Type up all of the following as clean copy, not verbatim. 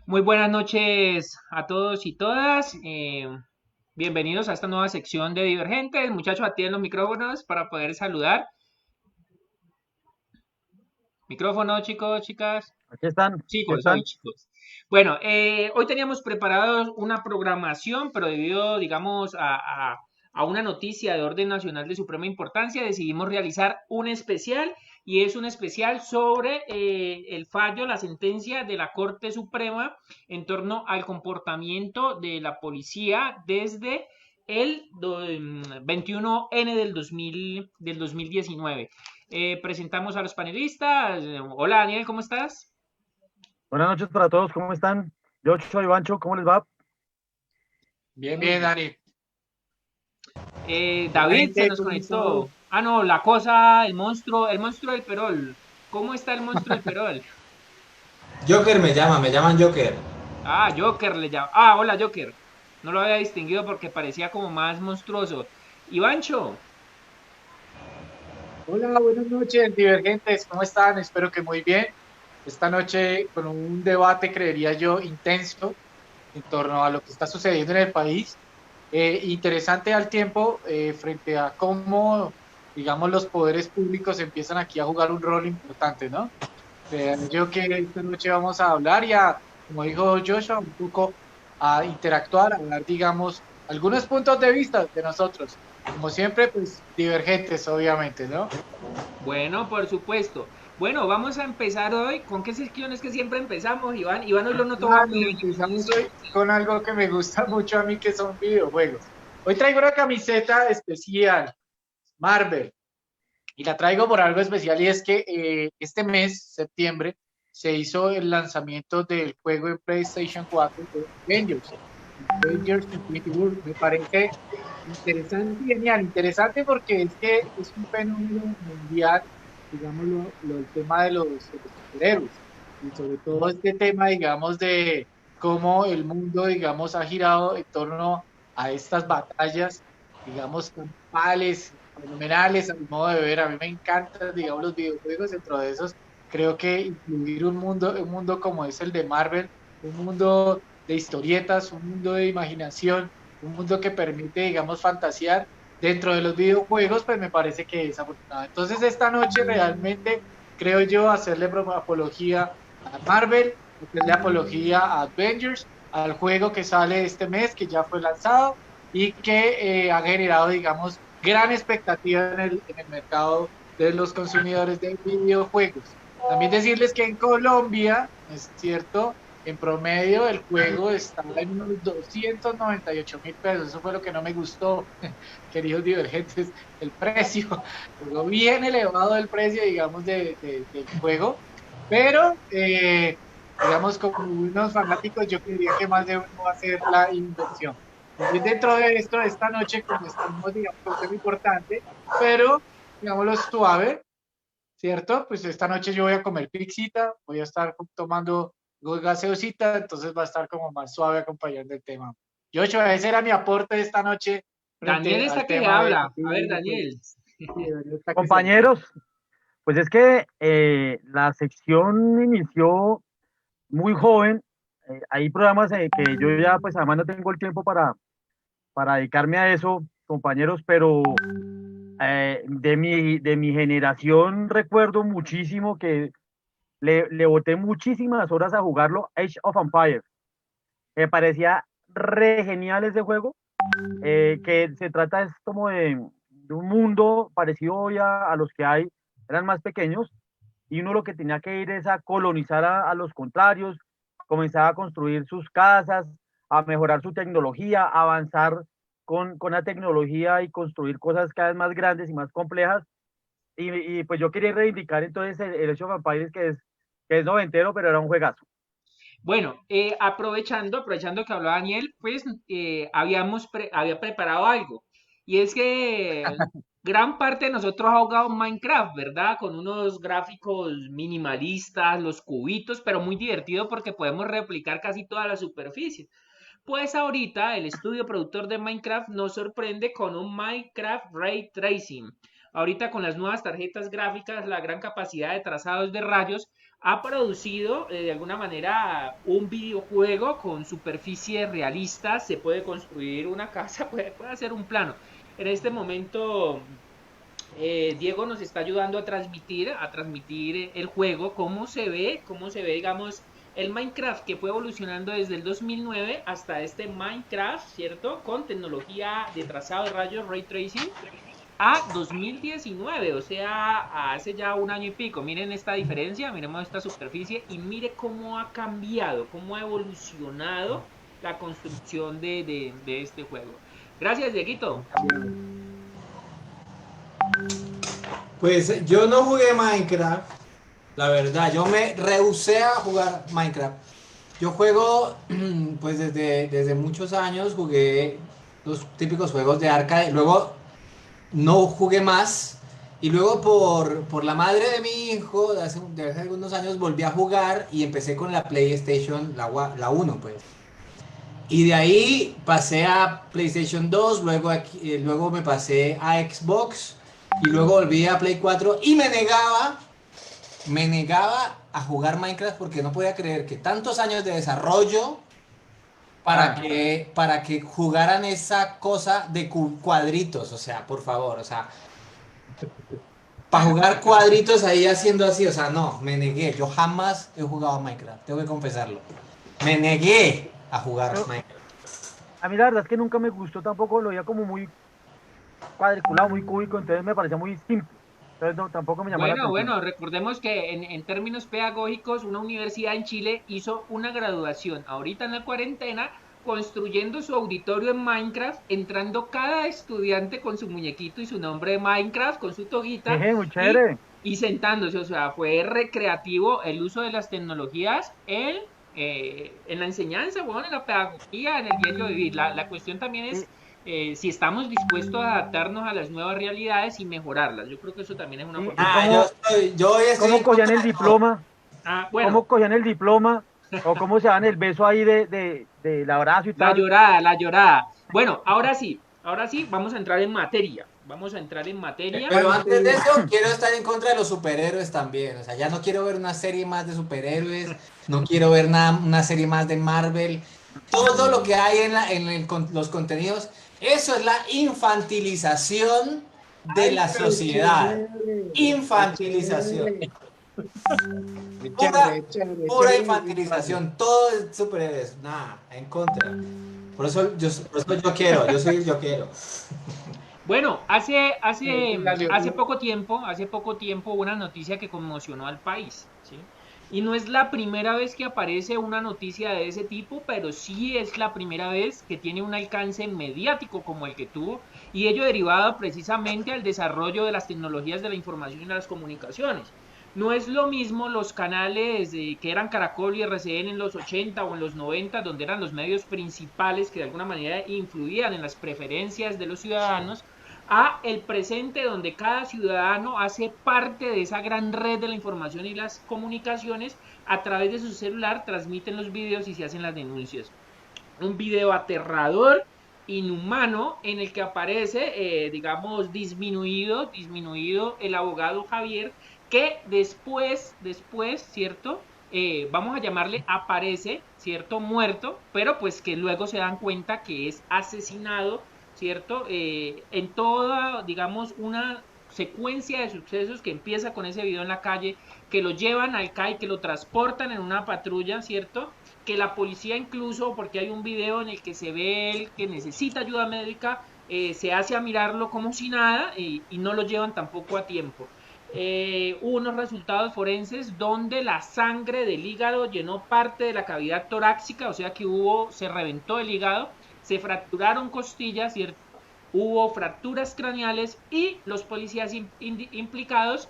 Muy buenas noches a todos y todas. Bienvenidos a esta nueva sección de Divergentes. Muchachos, atienden los micrófonos para poder saludar. Micrófono, chicos, chicas. Aquí Chicos, hoy están. chicos. Bueno, hoy teníamos preparado una programación, pero debido, digamos, a una noticia de orden nacional de suprema importancia, decidimos realizar un especial y es un especial sobre el fallo, la sentencia de la Corte Suprema en torno al comportamiento de la policía desde el 21N del 2019. Presentamos a los panelistas. Hola Daniel, ¿cómo estás? Buenas noches para todos, ¿cómo están? Yo soy Bancho, ¿cómo les va? Bien, bien, Dani. Hola, David se gente, nos ¿cómo están? conectó. Ah, no, la cosa, el monstruo del Perol. ¿Cómo está el monstruo del Perol? Joker me llaman Joker. Ah, Joker le llama. Ah, hola Joker. No lo había distinguido porque parecía como más monstruoso. Ivancho, Hola, buenas noches, divergentes, ¿cómo están? Espero que muy bien. Esta noche con un debate, creería yo, intenso en torno a lo que está sucediendo en el país. Interesante al tiempo frente a cómo, digamos, los poderes públicos empiezan aquí a jugar un rol importante, ¿no? Yo que esta noche vamos a hablar y a, como dijo Joshua, un poco a interactuar, a dar, digamos, algunos puntos de vista de nosotros. Como siempre, pues divergentes, obviamente, ¿no? bueno, por supuesto. Bueno, vamos a empezar hoy. ¿Con qué secciones que siempre empezamos, Iván? Iván hoy lo noto Claro, medio empezamos ñoño. hoy con algo que me gusta mucho a mí, que son videojuegos. Hoy traigo una camiseta especial, Marvel, y la traigo por algo especial y es que este mes, septiembre, se hizo el lanzamiento del juego en PlayStation 4 de Avengers. Avengers Infinity War. Me parece interesante y genial. Interesante porque es que es un fenómeno mundial, digámoslo, el tema de los superhéroes. Y sobre todo este tema, digamos, de cómo el mundo, digamos, ha girado en torno a estas batallas, digamos, campales, fenomenales, a mi modo de ver. A mí me encantan, digamos, los videojuegos. Dentro de esos, creo que incluir un mundo como es el de Marvel, un mundo de historietas, un mundo de imaginación, un mundo que permite, digamos, fantasear dentro de los videojuegos, pues me parece que es afortunado. Entonces, esta noche realmente creo yo hacerle apología a Marvel, hacerle apología a Avengers, al juego que sale este mes, que ya fue lanzado y que ha generado, digamos, gran expectativa en el mercado de los consumidores de videojuegos. También decirles que en Colombia, es cierto, en promedio el juego estaba en unos 298.000 pesos. Eso fue lo que no me gustó, queridos divergentes, el precio. Luego bien elevado el precio, digamos, del juego. Pero, digamos, como unos fanáticos, yo creería que más de uno va a hacer la inversión. También dentro de esto, esta noche, como estamos, digamos, un tema importante, pero, digámoslo, suave, ¿cierto? Pues esta noche yo voy a comer pixita, voy a estar tomando gaseosita, entonces va a estar como más suave acompañando el tema. Joshua, ese era mi aporte de esta noche Daniel frente al está que se tema de habla. A ver, Daniel. videojuegos. Sí, de verdad está que se habla. Compañeros, pues es que la sección inició muy joven. Hay programas que yo ya, pues además no tengo el tiempo para dedicarme a eso, compañeros, pero de mi generación recuerdo muchísimo que le boté muchísimas horas a jugarlo, Age of Empires. Me parecía re genial ese juego, que se trata es como de un mundo parecido hoy a los que hay, eran más pequeños, y uno lo que tenía que ir es a colonizar a los contrarios, comenzar a construir sus casas, a mejorar su tecnología, a avanzar con la tecnología y construir cosas cada vez más grandes y más complejas. Pues yo quería reivindicar entonces el Age of Empires, que es noventero, pero era un juegazo. Bueno, aprovechando que hablaba Daniel, pues había preparado algo. Y es que gran parte de nosotros ha jugado Minecraft, ¿verdad? Con unos gráficos minimalistas, los cubitos, pero muy divertido porque podemos replicar casi toda la superficie. Pues ahorita el estudio productor de Minecraft nos sorprende con un Minecraft Ray Tracing. Ahorita con las nuevas tarjetas gráficas, la gran capacidad de trazados de rayos ha producido de alguna manera un videojuego con superficies realistas, se puede construir una casa, puede hacer un plano. En este momento Diego nos está ayudando a transmitir el juego, cómo se ve, digamos, el Minecraft que fue evolucionando desde el 2009 hasta este Minecraft, ¿cierto? Con tecnología de trazado de rayos, ray tracing, a 2019, o sea, hace ya un año y pico. Miren esta diferencia, miremos esta superficie y mire cómo ha cambiado, cómo ha evolucionado la construcción de este juego. Gracias, Dieguito. Pues yo no jugué Minecraft, la verdad, yo me rehusé a jugar Minecraft. Yo juego, pues desde muchos años jugué los típicos juegos de arcade, luego no jugué más, y luego por la madre de mi hijo, de hace algunos años, volví a jugar y empecé con la PlayStation, la 1, pues. Y de ahí pasé a PlayStation 2, luego me pasé a Xbox, y luego volví a Play 4 y me negaba a jugar Minecraft porque no podía creer que tantos años de desarrollo para que jugaran esa cosa de cuadritos, o sea, por favor, o sea, para jugar cuadritos ahí haciendo así, o sea, no, me negué, yo jamás he jugado a Minecraft, tengo que confesarlo, me negué a jugar Pero Minecraft. a mí la verdad es que nunca me gustó tampoco, lo veía como muy cuadriculado, muy cúbico, entonces me parecía muy simple. Entonces no, tampoco me llamaba la atención. Bueno, recordemos que en términos pedagógicos, una universidad en Chile hizo una graduación ahorita en la cuarentena, construyendo su auditorio en Minecraft, entrando cada estudiante con su muñequito y su nombre de Minecraft, con su toguita, Jeje, muy y, chévere. y sentándose. O sea, fue recreativo el uso de las tecnologías en la enseñanza, bueno, en la pedagogía, en el diario vivir. La cuestión también Y, es si estamos dispuestos a adaptarnos a las nuevas realidades y mejorarlas. Yo creo que eso también es una y, forma y de... Ah, yo hoy estoy cómo en cogían contra el de todo. diploma, Bueno, cómo cogían el diploma, o cómo se dan el beso ahí del abrazo y la tal. llorada, la llorada. Bueno, ahora sí, vamos a entrar en materia. Vamos a entrar en materia. Pero antes de eso, quiero estar en contra de los superhéroes también. O sea, ya no quiero ver una serie más de superhéroes, no quiero ver una serie más de Marvel. Todo lo que hay los contenidos, eso es la infantilización de Ay, la pero sociedad. es Infantilización. chévere, es Pura, chévere, es chévere, es pura chévere mi espacio. infantilización. Todo es superhéroes. Nada, en contra. Por eso yo soy el yo quiero. Bueno, Dale, hace poco tiempo hubo una noticia que conmocionó al país, ¿sí? Y no es la primera vez que aparece una noticia de ese tipo, pero sí es la primera vez que tiene un alcance mediático como el que tuvo, y ello derivado precisamente al desarrollo de las tecnologías de la información y las comunicaciones. No es lo mismo los canales que eran Caracol y RCN en los 80 o en los 90, donde eran los medios principales que de alguna manera influían en las preferencias de los ciudadanos, a el presente donde cada ciudadano hace parte de esa gran red de la información y las comunicaciones, a través de su celular transmiten los videos y se hacen las denuncias. Un video aterrador, inhumano, en el que aparece, digamos, disminuido el abogado Javier, que después, ¿cierto? Vamos a llamarle aparece, ¿cierto? Muerto, pero pues que luego se dan cuenta que es asesinado, ¿cierto? En toda, digamos, una secuencia de sucesos que empieza con ese video en la calle, que lo llevan al CAI, que lo transportan en una patrulla, ¿cierto? Que la policía incluso, porque hay un video en el que se ve él que necesita ayuda médica, se hace a mirarlo como si nada y no lo llevan tampoco a tiempo. Hubo unos resultados forenses donde la sangre del hígado llenó parte de la cavidad torácica, o sea que se reventó el hígado, se fracturaron costillas, ¿cierto? Hubo fracturas craneales y los policías implicados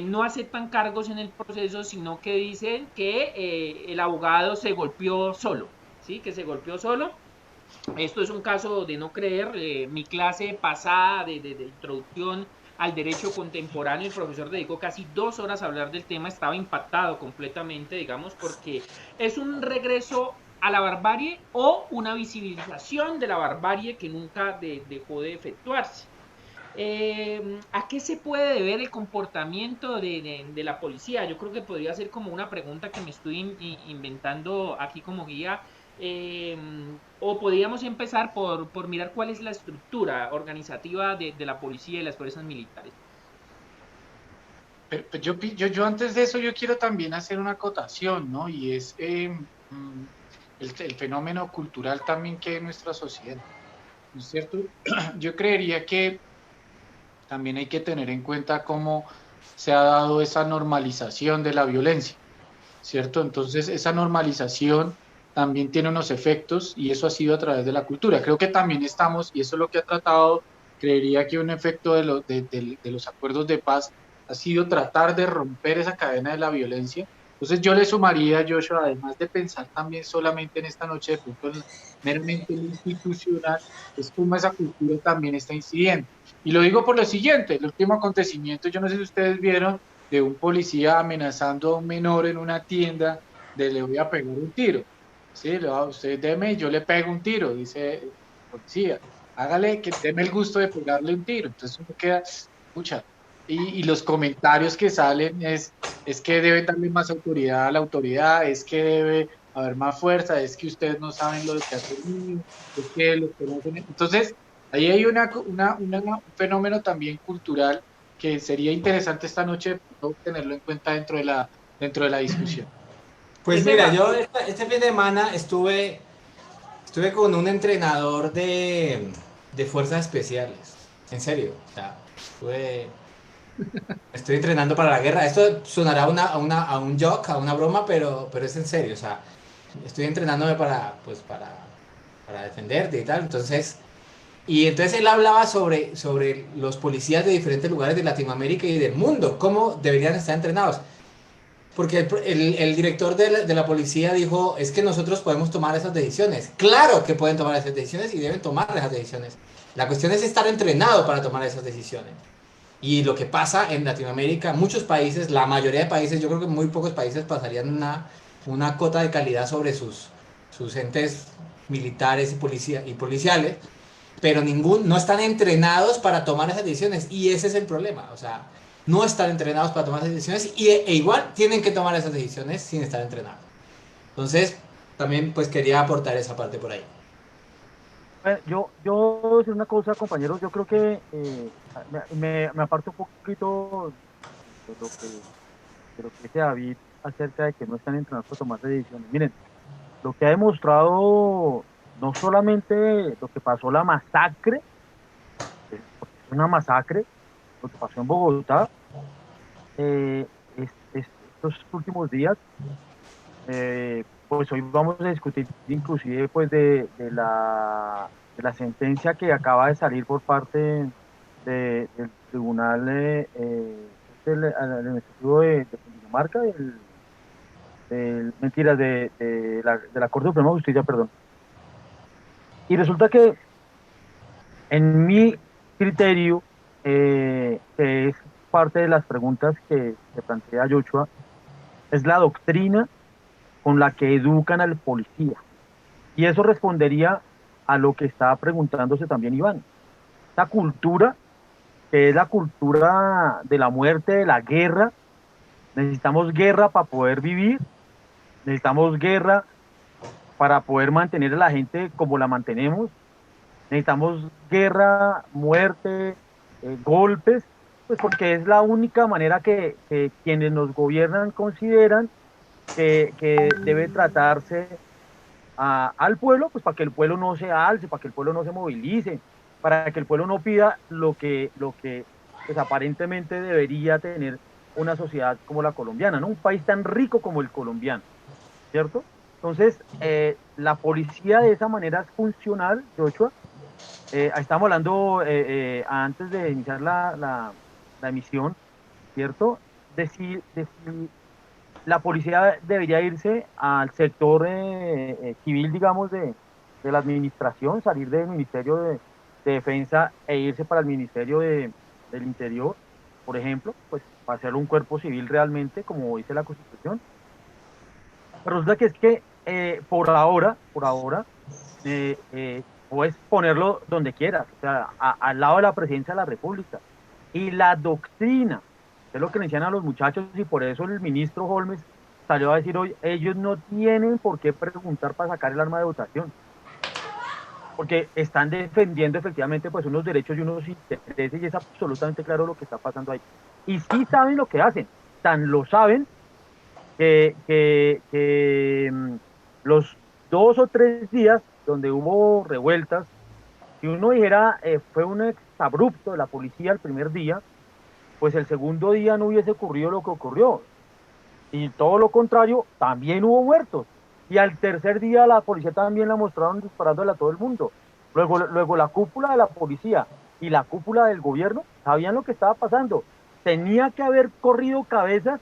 no aceptan cargos en el proceso, sino que dicen que el abogado se golpeó solo, ¿sí? Que se golpeó solo. Esto es un caso de no creer. Mi clase pasada de introducción al derecho contemporáneo, el profesor dedicó casi 2 horas a hablar del tema, estaba impactado completamente, digamos, porque es un regreso a la barbarie o una visibilización de la barbarie que nunca dejó de efectuarse. ¿A qué se puede deber el comportamiento de la policía? Yo creo que podría ser como una pregunta que me estoy inventando aquí como guía. eh, o podríamos empezar por mirar cuál es la estructura organizativa de la policía y las fuerzas militares. Pero yo antes de eso, yo quiero también hacer una acotación, ¿no? Y es el fenómeno cultural también que hay en nuestra sociedad, ¿no es cierto? Yo creería que también hay que tener en cuenta cómo se ha dado esa normalización de la violencia, ¿cierto? Entonces, esa normalización también tiene unos efectos y eso ha sido a través de la cultura. Creo que también estamos, y eso es lo que ha tratado, creería que un efecto de los acuerdos de paz ha sido tratar de romper esa cadena de la violencia. Entonces, yo le sumaría, Joshua, además de pensar también solamente en esta noche, de pronto meramente en lo institucional, es cómo esa cultura también está incidiendo. Y lo digo por lo siguiente, el último acontecimiento, yo no sé si ustedes vieron, de un policía amenazando a un menor en una tienda de le voy a pegar un tiro. Sí, usted deme y yo le pego un tiro, dice el policía. Hágale que deme el gusto de pegarle un tiro. Entonces uno queda, escucha. Y los comentarios que salen es que debe darle más autoridad a la autoridad, es que debe haber más fuerza, es que ustedes no saben lo que hace el niño, es que los conocen. Entonces, ahí hay un fenómeno también cultural que sería interesante esta noche tenerlo en cuenta dentro de la discusión. Pues Ese mira, va. yo este fin de semana estuve con un entrenador de fuerzas especiales. En serio, o sea, estoy entrenando para la guerra. Esto sonará a un joke, a una broma, pero es en serio. O sea, estoy entrenándome para defenderte y tal. Entonces él hablaba sobre los policías de diferentes lugares de Latinoamérica y del mundo, cómo deberían estar entrenados. Porque el director de la policía dijo, es que nosotros podemos tomar esas decisiones. Claro que pueden tomar esas decisiones y deben tomar esas decisiones. La cuestión es estar entrenado para tomar esas decisiones. Y lo que pasa en Latinoamérica, muchos países, la mayoría de países, yo creo que muy pocos países pasarían una cota de calidad sobre sus entes militares y policiales, pero no están entrenados para tomar esas decisiones. Y ese es el problema. O sea, no están entrenados para tomar esas decisiones e igual tienen que tomar esas decisiones sin estar entrenados. Entonces, también pues quería aportar esa parte por ahí. Yo voy a decir una cosa, compañeros, yo creo que me aparto un poquito de lo que, de lo que dice David acerca de que no están entrenados para tomar decisiones. Miren, lo que ha demostrado no solamente lo que pasó, la masacre, porque es una masacre, lo que pasó en Bogotá, estos últimos días, pues hoy vamos a discutir inclusive pues de la sentencia que acaba de salir por parte del Tribunal Administrativo de Cundinamarca, mentiras, de la Corte Suprema de Justicia, perdón. Y resulta que en mi criterio, que es parte de las preguntas que plantea Joshua, es la doctrina con la que educan al policía. Y eso respondería a lo que estaba preguntándose también Iván. Esta cultura, que es la cultura de la muerte, de la guerra, necesitamos guerra para poder vivir, necesitamos guerra para poder mantener a la gente como la mantenemos, necesitamos guerra, muerte, golpes, pues porque es la única manera que quienes nos gobiernan consideran que debe tratarse al pueblo, pues para que el pueblo no se alce, para que el pueblo no se movilice, para que el pueblo no pida lo que pues aparentemente debería tener una sociedad como la colombiana, ¿no? Un país tan rico como el colombiano, ¿cierto? Entonces, la policía de esa manera es funcional, Joshua. Estamos hablando antes de iniciar la emisión, ¿cierto? De si la policía debería irse al sector civil, digamos, de la administración, salir del Ministerio de Defensa e irse para el Ministerio del Interior, por ejemplo, pues para hacer un cuerpo civil realmente, como dice la Constitución. Pero resulta que es que por ahora, puedes ponerlo donde quieras, o sea, al lado de la presidencia de la República. Y la doctrina, es lo que le decían a los muchachos, y por eso el ministro Holmes salió a decir hoy, ellos no tienen por qué preguntar para sacar el arma de votación, porque están defendiendo efectivamente pues unos derechos y unos intereses, y es absolutamente claro lo que está pasando ahí. Y sí saben lo que hacen, tan lo saben que los 2 o 3 días donde hubo revueltas, si uno dijera fue un exabrupto de la policía el primer día, pues el segundo día no hubiese ocurrido lo que ocurrió. Y todo lo contrario, también hubo muertos. Y al tercer día la policía también la mostraron disparándole a todo el mundo. Luego la cúpula de la policía y la cúpula del gobierno sabían lo que estaba pasando. Tenía que haber corrido cabezas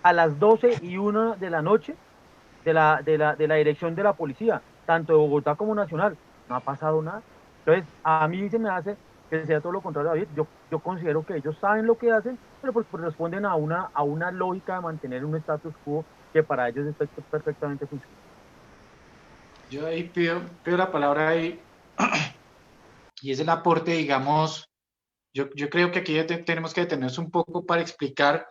a las 12:01 de la noche de la dirección de la policía, tanto de Bogotá como nacional. No ha pasado nada. Entonces, a mí se me hace que sea todo lo contrario, David. Yo considero que ellos saben lo que hacen, pero pues responden a una lógica de mantener un status quo que para ellos es perfectamente funcional. Yo ahí pido la palabra ahí, y es el aporte, digamos, yo creo que aquí tenemos que detenernos un poco para explicar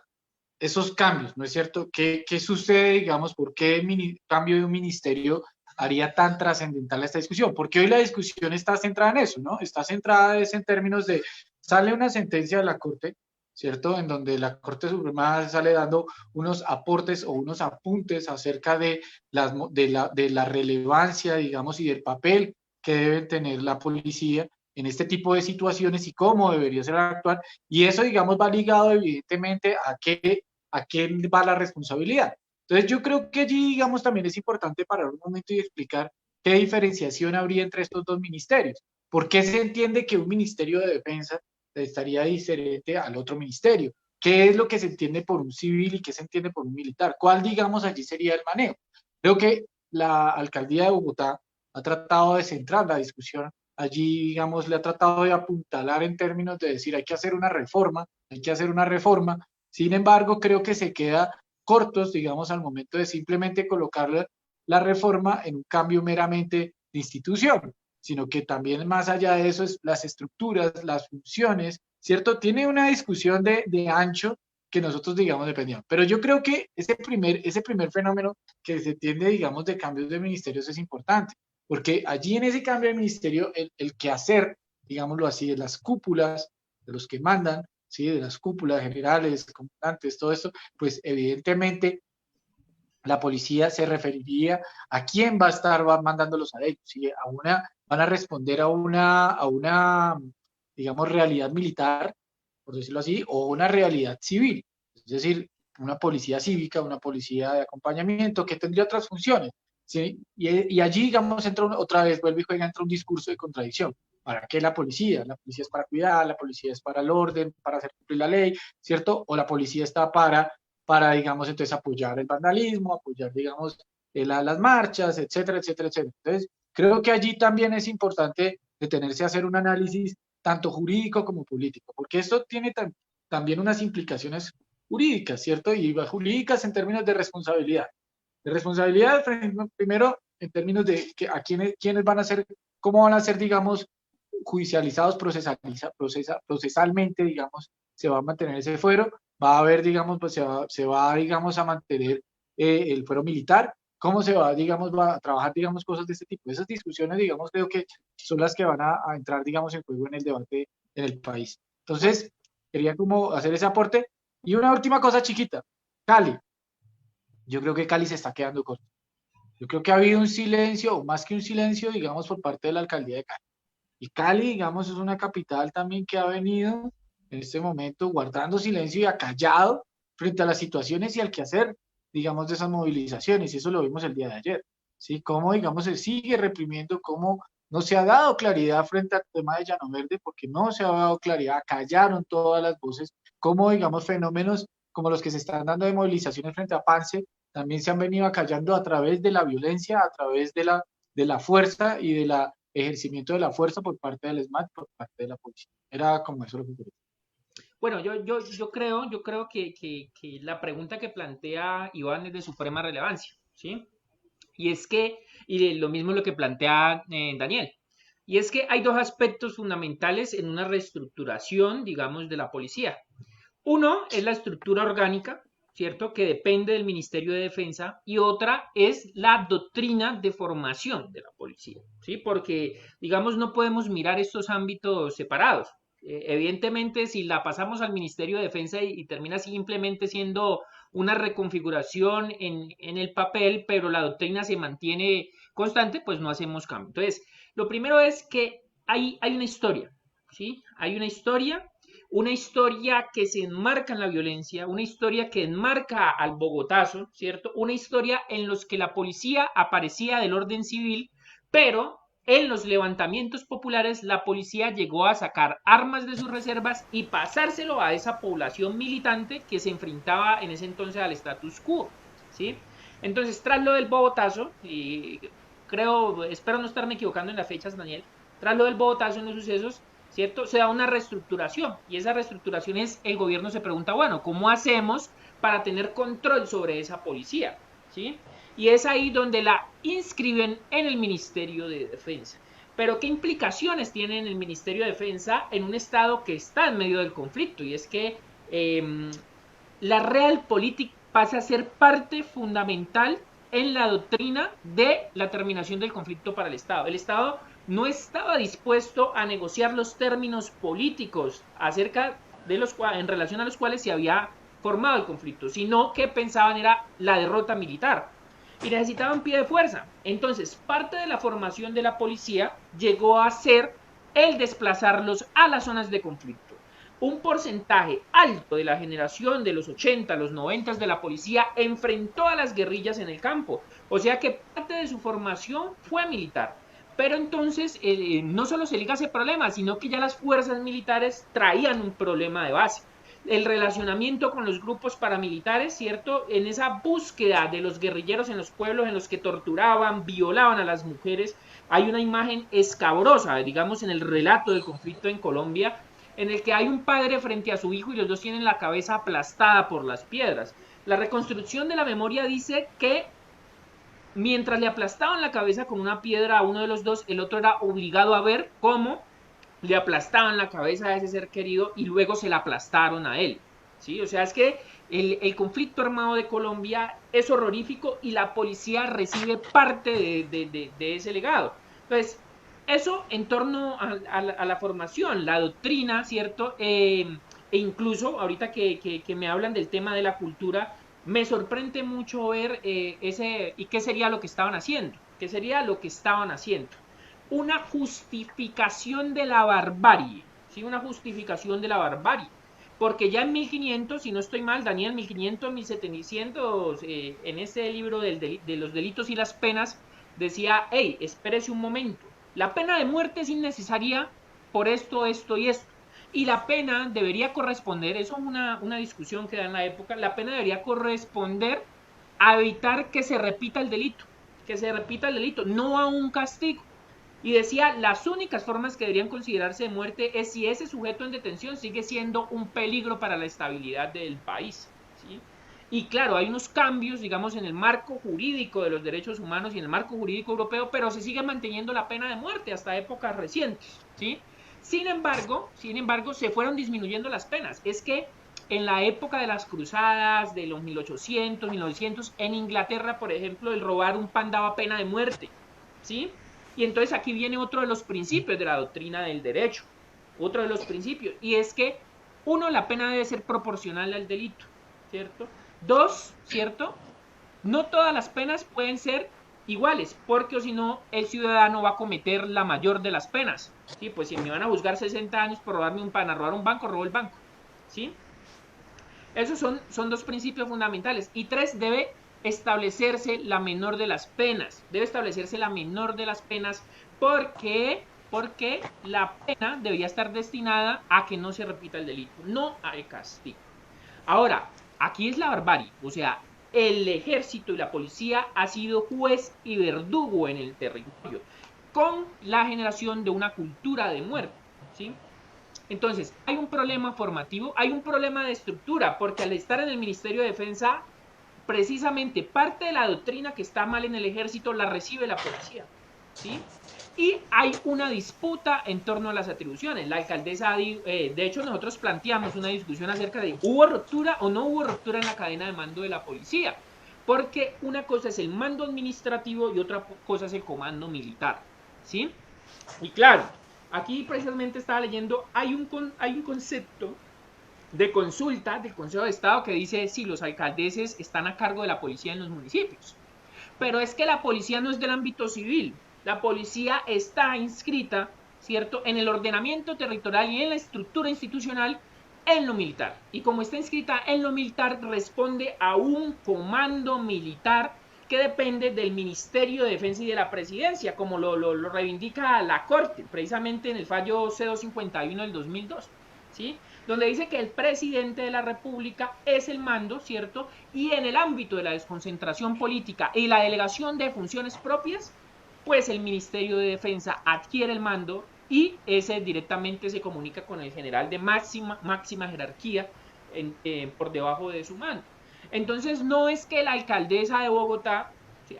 esos cambios, ¿no es cierto? ¿Qué sucede, digamos, por qué el cambio de un ministerio haría tan trascendental esta discusión? Porque hoy la discusión está centrada en eso, ¿no? Está centrada en términos de, sale una sentencia de la Corte, ¿cierto? En donde la Corte Suprema sale dando unos aportes o unos apuntes acerca de la relevancia, digamos, y del papel que debe tener la policía en este tipo de situaciones y cómo debería ser actuar. Y eso, digamos, va ligado evidentemente a qué va la responsabilidad. Entonces, yo creo que allí, digamos, también es importante parar un momento y explicar qué diferenciación habría entre estos dos ministerios. ¿Por qué se entiende que un ministerio de defensa estaría diferente al otro ministerio? ¿Qué es lo que se entiende por un civil y qué se entiende por un militar? ¿Cuál, digamos, allí sería el manejo? Creo que la alcaldía de Bogotá ha tratado de centrar la discusión allí, digamos, le ha tratado de apuntalar en términos de decir hay que hacer una reforma, hay que hacer una reforma. Sin embargo, creo que se queda cortos, digamos, al momento de simplemente colocar la reforma en un cambio meramente de institución, sino que también más allá de eso es las estructuras, las funciones, ¿cierto? Tiene una discusión de ancho que nosotros, digamos, dependíamos. Pero yo creo que ese primer fenómeno que se tiende, digamos, de cambios de ministerios es importante, porque allí en ese cambio de ministerio, el quehacer, digámoslo así, de las cúpulas, de los que mandan, ¿sí? De las cúpulas generales, comandantes, todo esto, pues evidentemente la policía se referiría a quién va a estar mandándolos a ellos, ¿sí? Van a responder a una, digamos, realidad militar, por decirlo así, o una realidad civil, es decir, una policía cívica, una policía de acompañamiento que tendría otras funciones, ¿sí? Y allí, digamos, otra vez, vuelve y juega, entra un discurso de contradicción. ¿Para qué la policía? La policía es para cuidar, la policía es para el orden, para hacer cumplir la ley, ¿cierto? O la policía está para, digamos, entonces apoyar el vandalismo, apoyar, digamos, las marchas, etcétera, etcétera, etcétera. Entonces, creo que allí también es importante detenerse a hacer un análisis tanto jurídico como político, porque esto tiene también unas implicaciones jurídicas, ¿cierto? Y jurídicas en términos de responsabilidad. De responsabilidad, primero, en términos de a quiénes van a ser, cómo van a ser, digamos, judicializados procesalmente, digamos, se va a mantener ese fuero, va a haber, digamos, pues se va digamos, a mantener el fuero militar, cómo se va, digamos, va a trabajar, digamos, cosas de este tipo. Esas discusiones, digamos, creo que son las que van a entrar, digamos, en juego en el debate en el país. Entonces, quería como hacer ese aporte. Y una última cosa chiquita, Cali. Yo creo que Cali se está quedando corto. Yo creo que ha habido un silencio, o más que un silencio, digamos, por parte de la alcaldía de Cali. Y Cali, digamos, es una capital también que ha venido en este momento guardando silencio y acallado frente a las situaciones y al quehacer, digamos, de esas movilizaciones. Y eso lo vimos el día de ayer. ¿Sí? Cómo, digamos, se sigue reprimiendo, cómo no se ha dado claridad frente al tema de Llano Verde, porque no se ha dado claridad, callaron todas las voces, cómo, digamos, fenómenos como los que se están dando de movilizaciones frente a Pance, también se han venido acallando a través de la violencia, a través de la fuerza y de la ejercimiento de la fuerza por parte del SMAT, por parte de la policía. Era como eso lo que quería. Bueno, yo creo que la pregunta que plantea Iván es de suprema relevancia, ¿sí? Y es que, y lo mismo lo que plantea Daniel. Y es que hay dos aspectos fundamentales en una reestructuración, digamos, de la policía. Uno es la estructura orgánica, ¿cierto? Que depende del Ministerio de Defensa, y otra es la doctrina de formación de la policía, ¿sí? Porque, digamos, no podemos mirar estos ámbitos separados. Evidentemente, si la pasamos al Ministerio de Defensa y termina simplemente siendo una reconfiguración en el papel, pero la doctrina se mantiene constante, pues no hacemos cambio. Entonces, lo primero es que hay una historia, ¿sí? Hay una historia que se enmarca en la violencia, una historia que enmarca al Bogotazo, ¿cierto? Una historia en los que la policía aparecía del orden civil, pero en los levantamientos populares la policía llegó a sacar armas de sus reservas y pasárselo a esa población militante que se enfrentaba en ese entonces al status quo, ¿sí? Entonces, tras lo del Bogotazo, y espero no estarme equivocando en las fechas, Daniel, tras lo del Bogotazo en los sucesos, ¿cierto? Se da una reestructuración, y esa reestructuración es, el gobierno se pregunta, bueno, ¿cómo hacemos para tener control sobre esa policía? ¿Sí? Y es ahí donde la inscriben en el Ministerio de Defensa. Pero ¿qué implicaciones tiene el Ministerio de Defensa en un estado que está en medio del conflicto? Y es que la Realpolitik pasa a ser parte fundamental en la doctrina de la terminación del conflicto para el Estado. El Estado no estaba dispuesto a negociar los términos políticos acerca de en relación a los cuales se había formado el conflicto, sino que pensaban era la derrota militar y necesitaban pie de fuerza. Entonces, parte de la formación de la policía llegó a ser el desplazarlos a las zonas de conflicto. Un porcentaje alto de la generación de los 80, los 90 de la policía enfrentó a las guerrillas en el campo, o sea que parte de su formación fue militar. Pero entonces no solo se liga ese problema, sino que ya las fuerzas militares traían un problema de base. El relacionamiento con los grupos paramilitares, ¿cierto? En esa búsqueda de los guerrilleros en los pueblos en los que torturaban, violaban a las mujeres, hay una imagen escabrosa, digamos, en el relato del conflicto en Colombia, en el que hay un padre frente a su hijo y los dos tienen la cabeza aplastada por las piedras. La reconstrucción de la memoria dice que mientras le aplastaban la cabeza con una piedra a uno de los dos, el otro era obligado a ver cómo le aplastaban la cabeza a ese ser querido y luego se la aplastaron a él, ¿sí? O sea, es que el conflicto armado de Colombia es horrorífico y la policía recibe parte de ese legado. Entonces, eso en torno a la formación, la doctrina, ¿cierto? E incluso, ahorita que me hablan del tema de la cultura, me sorprende mucho ver y qué sería lo que estaban haciendo. ¿Qué sería lo que estaban haciendo? Una justificación de la barbarie, ¿sí? Una justificación de la barbarie. Porque ya en 1500, si no estoy mal, Daniel, 1500, 1700, en ese libro de los delitos y las penas, decía, hey, espérese un momento, la pena de muerte es innecesaria por esto, esto y esto. Y la pena debería corresponder, eso es una discusión que da en la época, la pena debería corresponder a evitar que se repita el delito, no a un castigo. Y decía, las únicas formas que deberían considerarse de muerte es si ese sujeto en detención sigue siendo un peligro para la estabilidad del país, ¿sí? Y claro, hay unos cambios, digamos, en el marco jurídico de los derechos humanos y en el marco jurídico europeo, pero se sigue manteniendo la pena de muerte hasta épocas recientes, ¿sí? Sin embargo, se fueron disminuyendo las penas. Es que en la época de las cruzadas, de los 1800, 1900, en Inglaterra, por ejemplo, el robar un pan daba pena de muerte, ¿sí? Y entonces aquí viene otro de los principios de la doctrina del derecho, otro de los principios, y es que, uno, la pena debe ser proporcional al delito, ¿cierto? Dos, ¿cierto? No todas las penas pueden ser iguales, porque o si no, el ciudadano va a cometer la mayor de las penas, ¿sí? Pues si me van a juzgar 60 años por robarme un pan, a robar un banco, robo el banco, ¿sí? Esos son dos principios fundamentales. Y tres, debe establecerse la menor de las penas. Porque la pena debería estar destinada a que no se repita el delito, no al castigo. Ahora, aquí es la barbarie. O sea, el ejército y la policía ha sido juez y verdugo en el territorio, con la generación de una cultura de muerte, ¿sí? Entonces, hay un problema formativo, hay un problema de estructura, porque al estar en el Ministerio de Defensa, precisamente parte de la doctrina que está mal en el ejército la recibe la policía, ¿sí? y hay una disputa en torno a las atribuciones. La alcaldesa, de hecho nosotros planteamos una discusión acerca de ¿hubo ruptura o no hubo ruptura en la cadena de mando de la policía? Porque una cosa es el mando administrativo y otra cosa es el comando militar, ¿sí? Y claro, aquí precisamente estaba leyendo, hay un concepto de consulta del Consejo de Estado que dice si los alcaldeses están a cargo de la policía en los municipios. Pero es que la policía no es del ámbito civil, la policía está inscrita, ¿cierto?, en el ordenamiento territorial y en la estructura institucional en lo militar. Y como está inscrita en lo militar, responde a un comando militar que depende del Ministerio de Defensa y de la Presidencia, como lo reivindica la Corte, precisamente en el fallo C251 del 2002, ¿sí?, donde dice que el presidente de la República es el mando, ¿cierto? Y en el ámbito de la desconcentración política y la delegación de funciones propias, pues el Ministerio de Defensa adquiere el mando y ese directamente se comunica con el general de máxima jerarquía por debajo de su mando. Entonces no es que la alcaldesa de Bogotá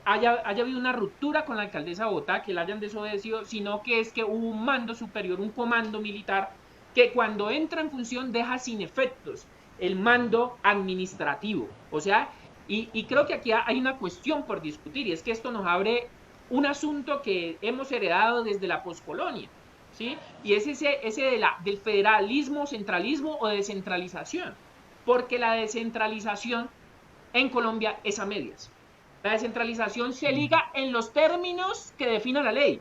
haya habido una ruptura con la alcaldesa de Bogotá, que la hayan desobedecido, sino que es que hubo un mando superior, un comando militar, que cuando entra en función deja sin efectos el mando administrativo. O sea, y creo que aquí hay una cuestión por discutir, y es que esto nos abre un asunto que hemos heredado desde la poscolonia, ¿sí? Y es ese del federalismo, centralismo o descentralización, porque la descentralización en Colombia es a medias. La descentralización se liga en los términos que defina la ley,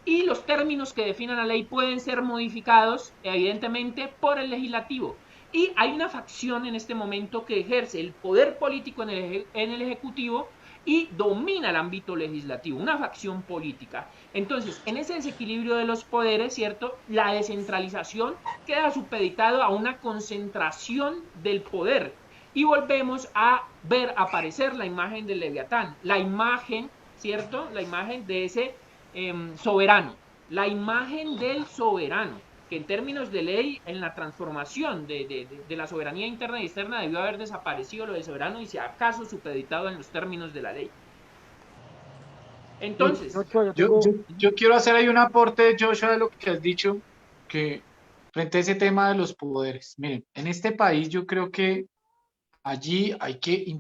y los términos que definan la ley pueden ser modificados, evidentemente, por el legislativo. Y hay una facción en este momento que ejerce el poder político en el Ejecutivo y domina el ámbito legislativo, una facción política. Entonces, en ese desequilibrio de los poderes, ¿cierto?, la descentralización queda supeditado a una concentración del poder. Y volvemos a ver aparecer la imagen del Leviatán, la imagen, ¿cierto?, la imagen de ese soberano, la imagen del soberano, que en términos de ley, en la transformación de la soberanía interna y externa, debió haber desaparecido lo del soberano y si acaso supeditado en los términos de la ley. Entonces, yo quiero hacer ahí un aporte, Joshua, de lo que has dicho, que frente a ese tema de los poderes. Miren, en este país yo creo que allí hay que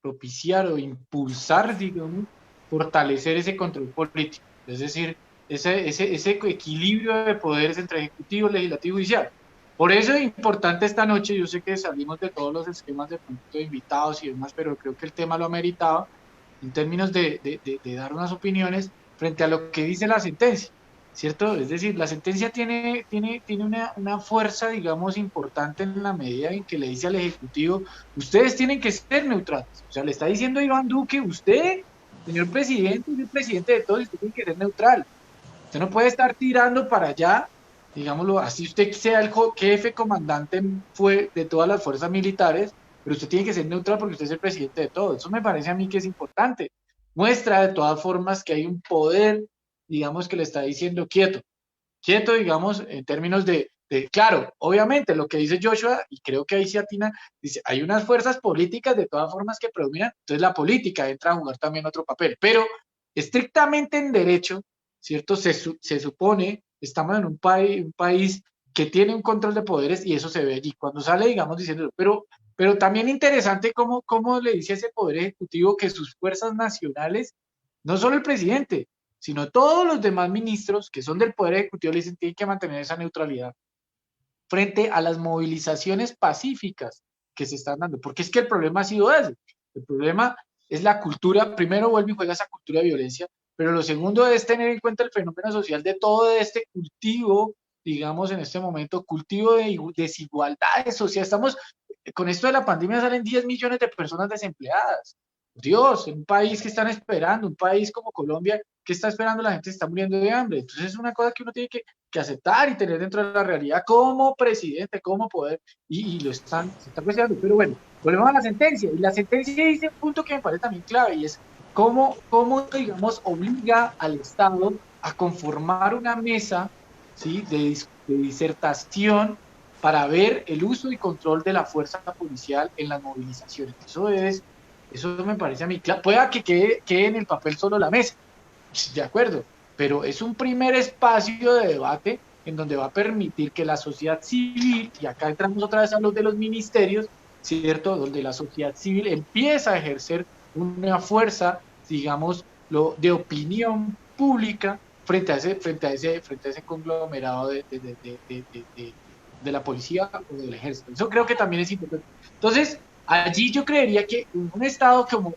propiciar o impulsar, digamos, fortalecer ese control político, es decir, ese equilibrio de poderes entre ejecutivo, legislativo y judicial. Por eso es importante esta noche, yo sé que salimos de todos los esquemas de invitados y demás, pero creo que el tema lo ha meritado en términos de dar unas opiniones frente a lo que dice la sentencia, ¿cierto? Es decir, la sentencia tiene una fuerza, digamos, importante en la medida en que le dice al Ejecutivo, ustedes tienen que ser neutrales. O sea, le está diciendo a Iván Duque, usted, señor presidente, es el presidente de todos, usted tiene que ser neutral. Usted no puede estar tirando para allá, digámoslo así, usted sea el jefe comandante fue de todas las fuerzas militares, pero usted tiene que ser neutral porque usted es el presidente de todos. Eso me parece a mí que es importante. Muestra de todas formas que hay un poder, digamos, que le está diciendo quieto, digamos, en términos claro, obviamente lo que dice Joshua, y creo que ahí se atina, dice, hay unas fuerzas políticas de todas formas que predominan, entonces la política entra a jugar también otro papel, pero estrictamente en derecho, ¿cierto? Se supone, estamos en un país que tiene un control de poderes y eso se ve allí. Cuando sale, digamos, diciendo, pero también interesante cómo le dice a ese poder ejecutivo que sus fuerzas nacionales, no solo el presidente, sino todos los demás ministros que son del Poder Ejecutivo le dicen tienen que mantener esa neutralidad frente a las movilizaciones pacíficas que se están dando, porque es que el problema ha sido ese, el problema es la cultura, primero vuelve y juega esa cultura de violencia, pero lo segundo es tener en cuenta el fenómeno social de todo este cultivo, digamos en este momento, cultivo de desigualdades, o sea, estamos, con esto de la pandemia salen 10 millones de personas desempleadas, Dios, en un país que están esperando, un país como Colombia, ¿qué está esperando? La gente se está muriendo de hambre. Entonces es una cosa que uno tiene que aceptar y tener dentro de la realidad como presidente, como poder, y se están cuestionando. Pero bueno, volvemos a la sentencia. Y la sentencia dice un punto que me parece también clave, y es cómo digamos, obliga al Estado a conformar una mesa, ¿sí?, de disertación para ver el uso y control de la fuerza policial en las movilizaciones. Eso me parece a mí, pueda que quede en el papel solo la mesa, de acuerdo, pero es un primer espacio de debate en donde va a permitir que la sociedad civil, y acá entramos otra vez a los de los ministerios, ¿cierto? Donde la sociedad civil empieza a ejercer una fuerza, digamos, de opinión pública frente a ese conglomerado de la policía o del ejército. Eso creo que también es importante. Entonces, allí yo creería que un Estado como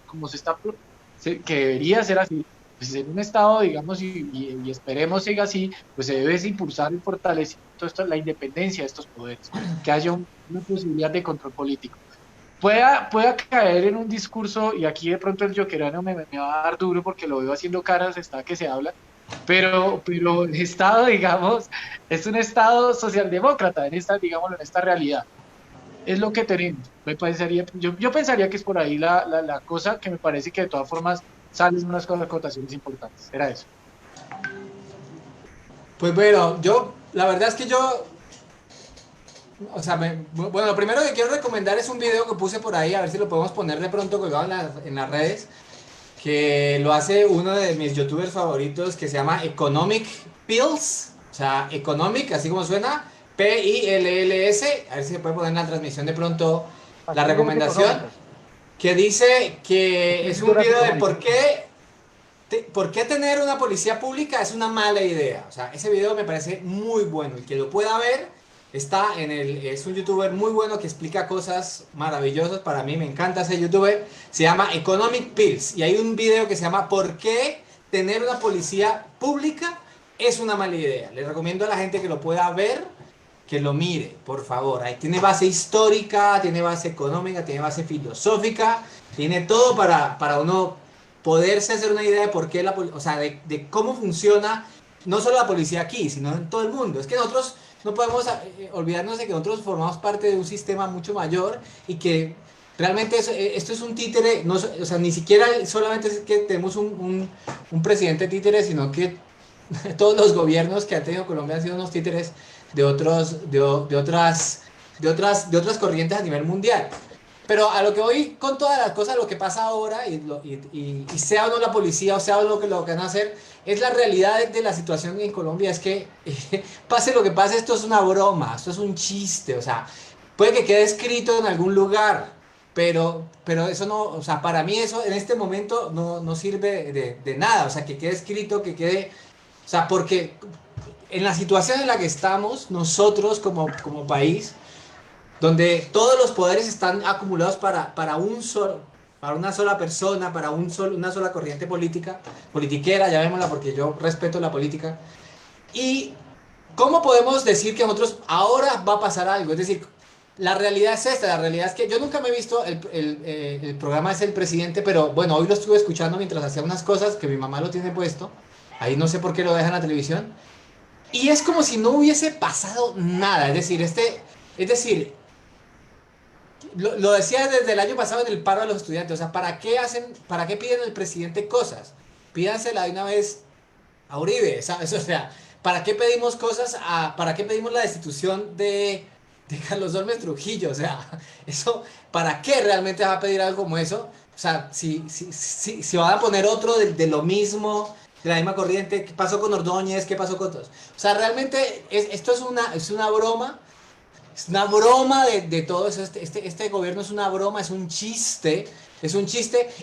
que debería ser así, pues en un Estado, digamos, y esperemos siga así, pues se debe impulsar el fortalecimiento, la independencia de estos poderes, que haya una posibilidad de control político. Pueda caer en un discurso, y aquí de pronto el jokerano me va a dar duro porque lo veo haciendo caras, está que se habla, pero el Estado, digamos, es un Estado socialdemócrata digámoslo, en esta realidad. Es lo que tenemos. Yo pensaría que es por ahí la cosa, que me parece que de todas formas salen unas acotaciones importantes. Era eso. Pues bueno, la verdad es que o sea, bueno, lo primero que quiero recomendar es un video que puse por ahí, a ver si lo podemos poner de pronto colgado en las redes, que lo hace uno de mis youtubers favoritos, que se llama Economic Pills, o sea, Economic, así como suena, Pills, a ver si se puede poner en la transmisión de pronto la recomendación, que dice que es un video de por qué tener una policía pública es una mala idea. O sea, ese video me parece muy bueno, y que lo pueda ver, es un youtuber muy bueno que explica cosas maravillosas. Para mí me encanta ese youtuber, se llama Economic Pills, y hay un video que se llama ¿por qué tener una policía pública es una mala idea? Le recomiendo a la gente que lo pueda ver, que lo mire, por favor. Ahí tiene base histórica, tiene base económica, tiene base filosófica, tiene todo para uno poderse hacer una idea de por qué o sea, de cómo funciona no solo la policía aquí, sino en todo el mundo. Es que nosotros no podemos olvidarnos de que nosotros formamos parte de un sistema mucho mayor, y que realmente esto es un títere, no, o sea, ni siquiera solamente es que tenemos un presidente títere, sino que todos los gobiernos que ha tenido Colombia han sido unos títeres de otras corrientes a nivel mundial. Pero a lo que voy con todas las cosas, lo que pasa ahora, y sea o no la policía, o sea o no lo que van a hacer, es la realidad de la situación en Colombia. Es que pase lo que pase, esto es una broma, esto es un chiste. O sea, puede que quede escrito en algún lugar, pero eso no, o sea, para mí eso en este momento no sirve de nada. O sea, que quede escrito, que quede, o sea, porque en la situación en la que estamos nosotros como país, donde todos los poderes están acumulados para una sola persona, para una sola corriente politiquera, llamémosla, porque yo respeto la política. ¿Y cómo podemos decir que nosotros ahora va a pasar algo? Es decir, la realidad es esta, la realidad es que yo nunca me he visto el programa es El Presidente, pero bueno, hoy lo estuve escuchando mientras hacía unas cosas que mi mamá lo tiene puesto, ahí no sé por qué lo deja en la televisión, y es como si no hubiese pasado nada. Es decir, lo decía desde el año pasado en el paro de los estudiantes. O sea, para qué piden al presidente cosas? Pídansela de una vez a Uribe, ¿sabes? O sea, ¿para qué pedimos para qué pedimos la destitución de Carlos Dolmes Trujillo? O sea, eso, ¿para qué realmente va a pedir algo como eso? O sea, si van a poner otro de lo mismo, de la misma corriente, ¿qué pasó con Ordóñez? ¿Qué pasó con todos? O sea, realmente esto es una broma. Es una broma de todo eso. Este gobierno es una broma, es un chiste,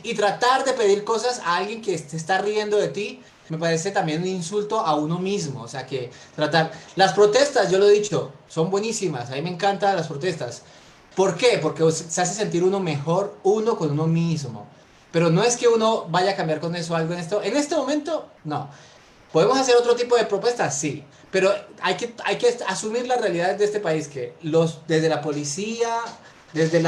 y tratar de pedir cosas a alguien que se está riendo de ti me parece también un insulto a uno mismo. O sea, que las protestas, yo lo he dicho, son buenísimas, a mí me encantan las protestas. ¿Por qué? Porque se hace sentir uno mejor, uno con uno mismo. Pero no es que uno vaya a cambiar con eso algo en este momento, no. ¿Podemos hacer otro tipo de propuestas? Sí, pero hay que asumir las realidades de este país, que desde la policía, desde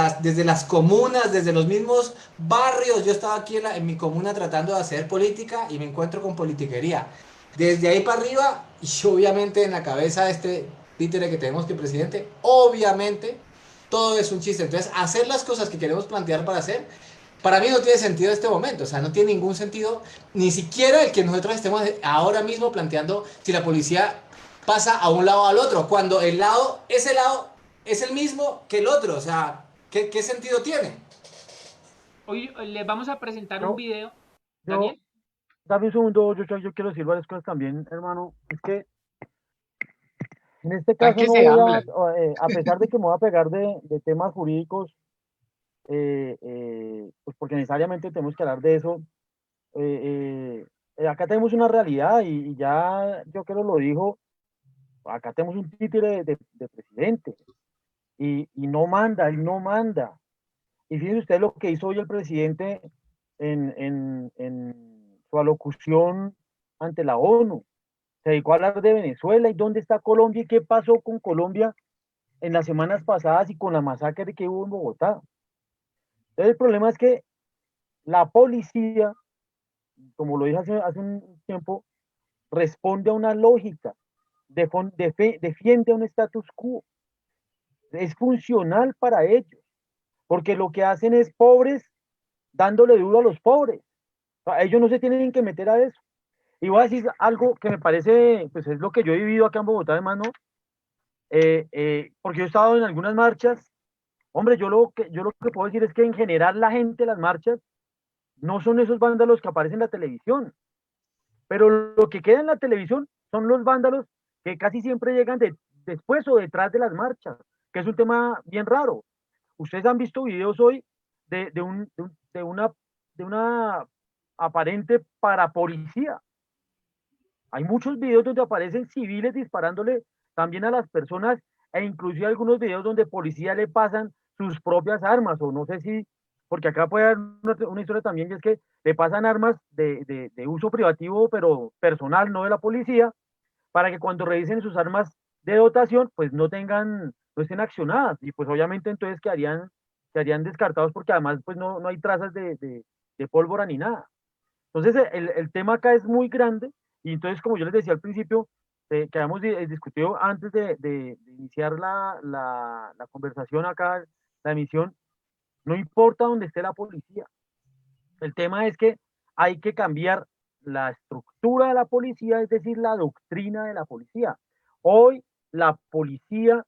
las comunas, desde los mismos barrios. Yo estaba aquí en mi comuna tratando de hacer política y me encuentro con politiquería. Desde ahí para arriba, y obviamente en la cabeza de este títere que tenemos que presidente, obviamente todo es un chiste. Entonces, hacer las cosas que queremos plantear para mí no tiene sentido en este momento. O sea, no tiene ningún sentido, ni siquiera el que nosotros estemos ahora mismo planteando si la policía pasa a un lado o al otro, cuando ese lado es el mismo que el otro. O sea, ¿qué sentido tiene? Hoy les vamos a presentar un video. Yo, Daniel. dame un segundo, yo quiero decir varias cosas también, hermano. Es que en este Tan caso que no se voy habla. a pesar de que me voy a pegar de temas jurídicos, pues porque necesariamente tenemos que hablar de eso. Acá tenemos una realidad y ya yo creo lo dijo, acá tenemos un títere de presidente y no manda, él no manda. Y fíjense usted lo que hizo hoy el presidente en su alocución ante la ONU. Se dedicó a hablar de Venezuela y dónde está Colombia y qué pasó con Colombia en las semanas pasadas y con la masacre que hubo en Bogotá. Entonces el problema es que la policía, como lo dije hace un tiempo, responde a una lógica, defiende un status quo, es funcional para ellos, porque lo que hacen es pobres dándole duro a los pobres. O sea, ellos no se tienen que meter a eso. Y voy a decir algo que me parece, pues es lo que yo he vivido acá en Bogotá, hermano, porque yo he estado en algunas marchas. Hombre, yo lo que puedo decir es que en general la gente de las marchas no son esos vándalos que aparecen en la televisión, pero lo que queda en la televisión son los vándalos que casi siempre llegan después o detrás de las marchas, que es un tema bien raro. Ustedes han visto videos hoy de una aparente parapolicía. Hay muchos videos donde aparecen civiles disparándole también a las personas e inclusive algunos videos donde policía le pasan sus propias armas o no sé si, porque acá puede haber una historia también y es que le pasan armas de uso privativo pero personal, no de la policía, para que cuando revisen sus armas de dotación pues no estén accionadas y pues obviamente entonces quedarían descartados porque además pues no hay trazas de pólvora ni nada. Entonces, el tema acá es muy grande y entonces, como yo les decía al principio, que habíamos discutido antes de iniciar la conversación acá, la emisión, no importa dónde esté la policía. El tema es que hay que cambiar la estructura de la policía, es decir, la doctrina de la policía. Hoy la policía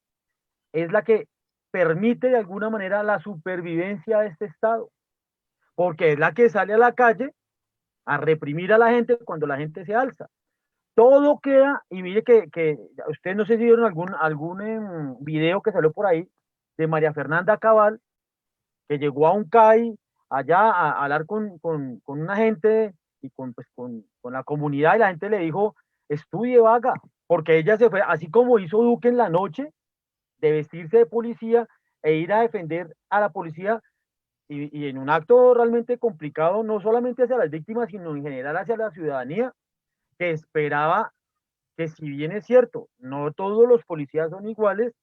es la que permite de alguna manera la supervivencia de este Estado, porque es la que sale a la calle a reprimir a la gente cuando la gente se alza. Todo queda, y mire que ustedes no sé si vieron algún video que salió por ahí de María Fernanda Cabal, que llegó a un CAI allá a hablar con una gente y con la comunidad y la gente le dijo, estudie vaga, porque ella se fue, así como hizo Duque en la noche, de vestirse de policía e ir a defender a la policía y en un acto realmente complicado, no solamente hacia las víctimas, sino en general hacia la ciudadanía, que esperaba que si bien es cierto, no todos los policías son iguales,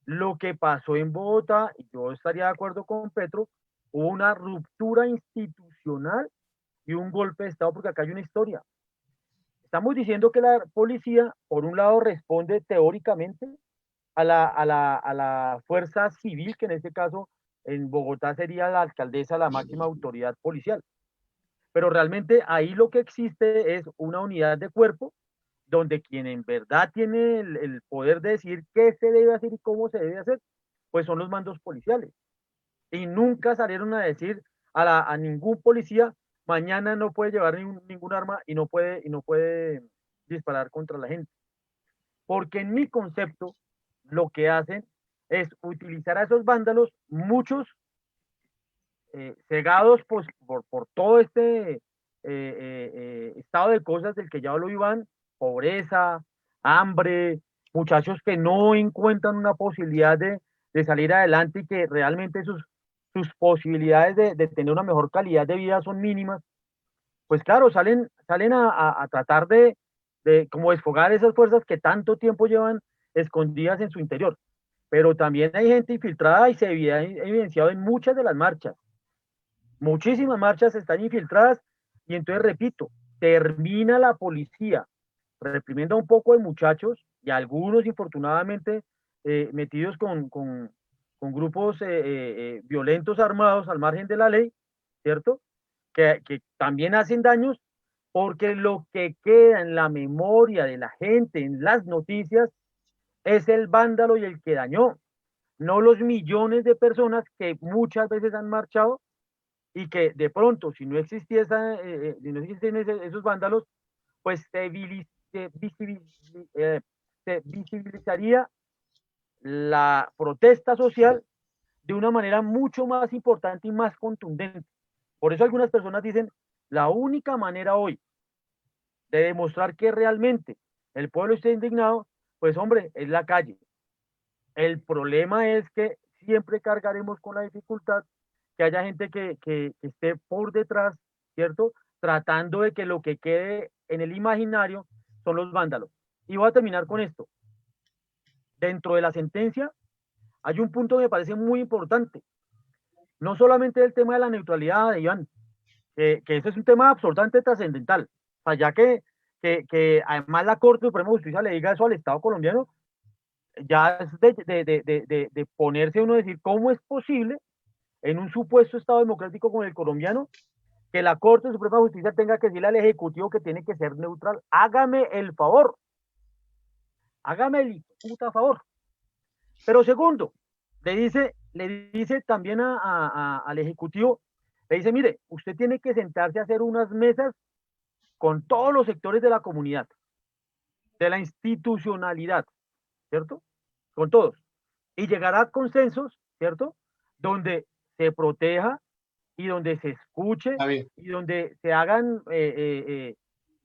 lo que pasó en Bogotá, y yo estaría de acuerdo con Petro, hubo una ruptura institucional y un golpe de Estado, porque acá hay una historia. Estamos diciendo que la policía, por un lado, responde teóricamente a la fuerza civil, que en este caso en Bogotá sería la alcaldesa, la máxima autoridad policial. Pero realmente ahí lo que existe es una unidad de cuerpo donde quien en verdad tiene el poder de decir qué se debe hacer y cómo se debe hacer, pues son los mandos policiales. Y nunca salieron a decir a ningún policía, mañana no puede llevar ningún arma y no puede disparar contra la gente. Porque en mi concepto, lo que hacen es utilizar a esos vándalos, muchos cegados pues, por todo este estado de cosas del que ya lo iban, pobreza, hambre, muchachos que no encuentran una posibilidad de salir adelante y que realmente sus posibilidades de tener una mejor calidad de vida son mínimas, pues claro, salen a tratar de como desfogar esas fuerzas que tanto tiempo llevan escondidas en su interior. Pero también hay gente infiltrada y se había evidenciado en muchas de las marchas. Muchísimas marchas están infiltradas y entonces, repito, termina la policía reprimiendo a un poco de muchachos y algunos, infortunadamente, metidos con grupos violentos armados al margen de la ley, ¿cierto? Que también hacen daños porque lo que queda en la memoria de la gente, en las noticias, es el vándalo y el que dañó, no los millones de personas que muchas veces han marchado y que de pronto, si no existiesen esos vándalos, pues se visibilizaría la protesta social de una manera mucho más importante y más contundente. Por eso algunas personas dicen, la única manera hoy de demostrar que realmente el pueblo está indignado, pues hombre, es la calle. El problema es que siempre cargaremos con la dificultad que haya gente que esté por detrás, ¿cierto? Tratando de que lo que quede en el imaginario son los vándalos. Y voy a terminar con esto. Dentro de la sentencia hay un punto que me parece muy importante. No solamente el tema de la neutralidad de Iván, que eso es un tema absolutamente trascendental. O sea, ya que además la Corte Suprema de Justicia le diga eso al Estado colombiano, ya es de ponerse uno a decir cómo es posible en un supuesto Estado democrático como el colombiano que la Corte Suprema de Justicia tenga que decirle al Ejecutivo que tiene que ser neutral. Hágame el favor. Hágame el puta favor. Pero segundo, le dice también al Ejecutivo, le dice, mire, usted tiene que sentarse a hacer unas mesas con todos los sectores de la comunidad, de la institucionalidad, ¿cierto? Con todos. Y llegar a consensos, ¿cierto? Donde se proteja y donde se escuche y donde se hagan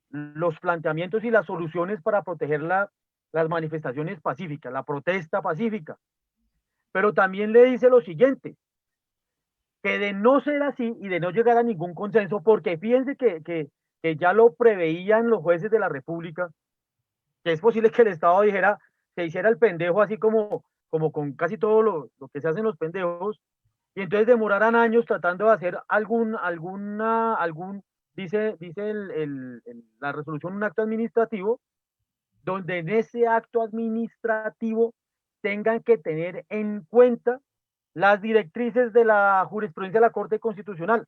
los planteamientos y las soluciones para proteger las manifestaciones pacíficas, la protesta pacífica. Pero también le dice lo siguiente, que de no ser así y de no llegar a ningún consenso, porque fíjense que ya lo preveían los jueces de la República, que es posible que el Estado se hiciera el pendejo así como con casi todo lo que se hacen los pendejos, y entonces demoraran años tratando de hacer dice la resolución, un acto administrativo, donde en ese acto administrativo tengan que tener en cuenta las directrices de la jurisprudencia de la Corte Constitucional,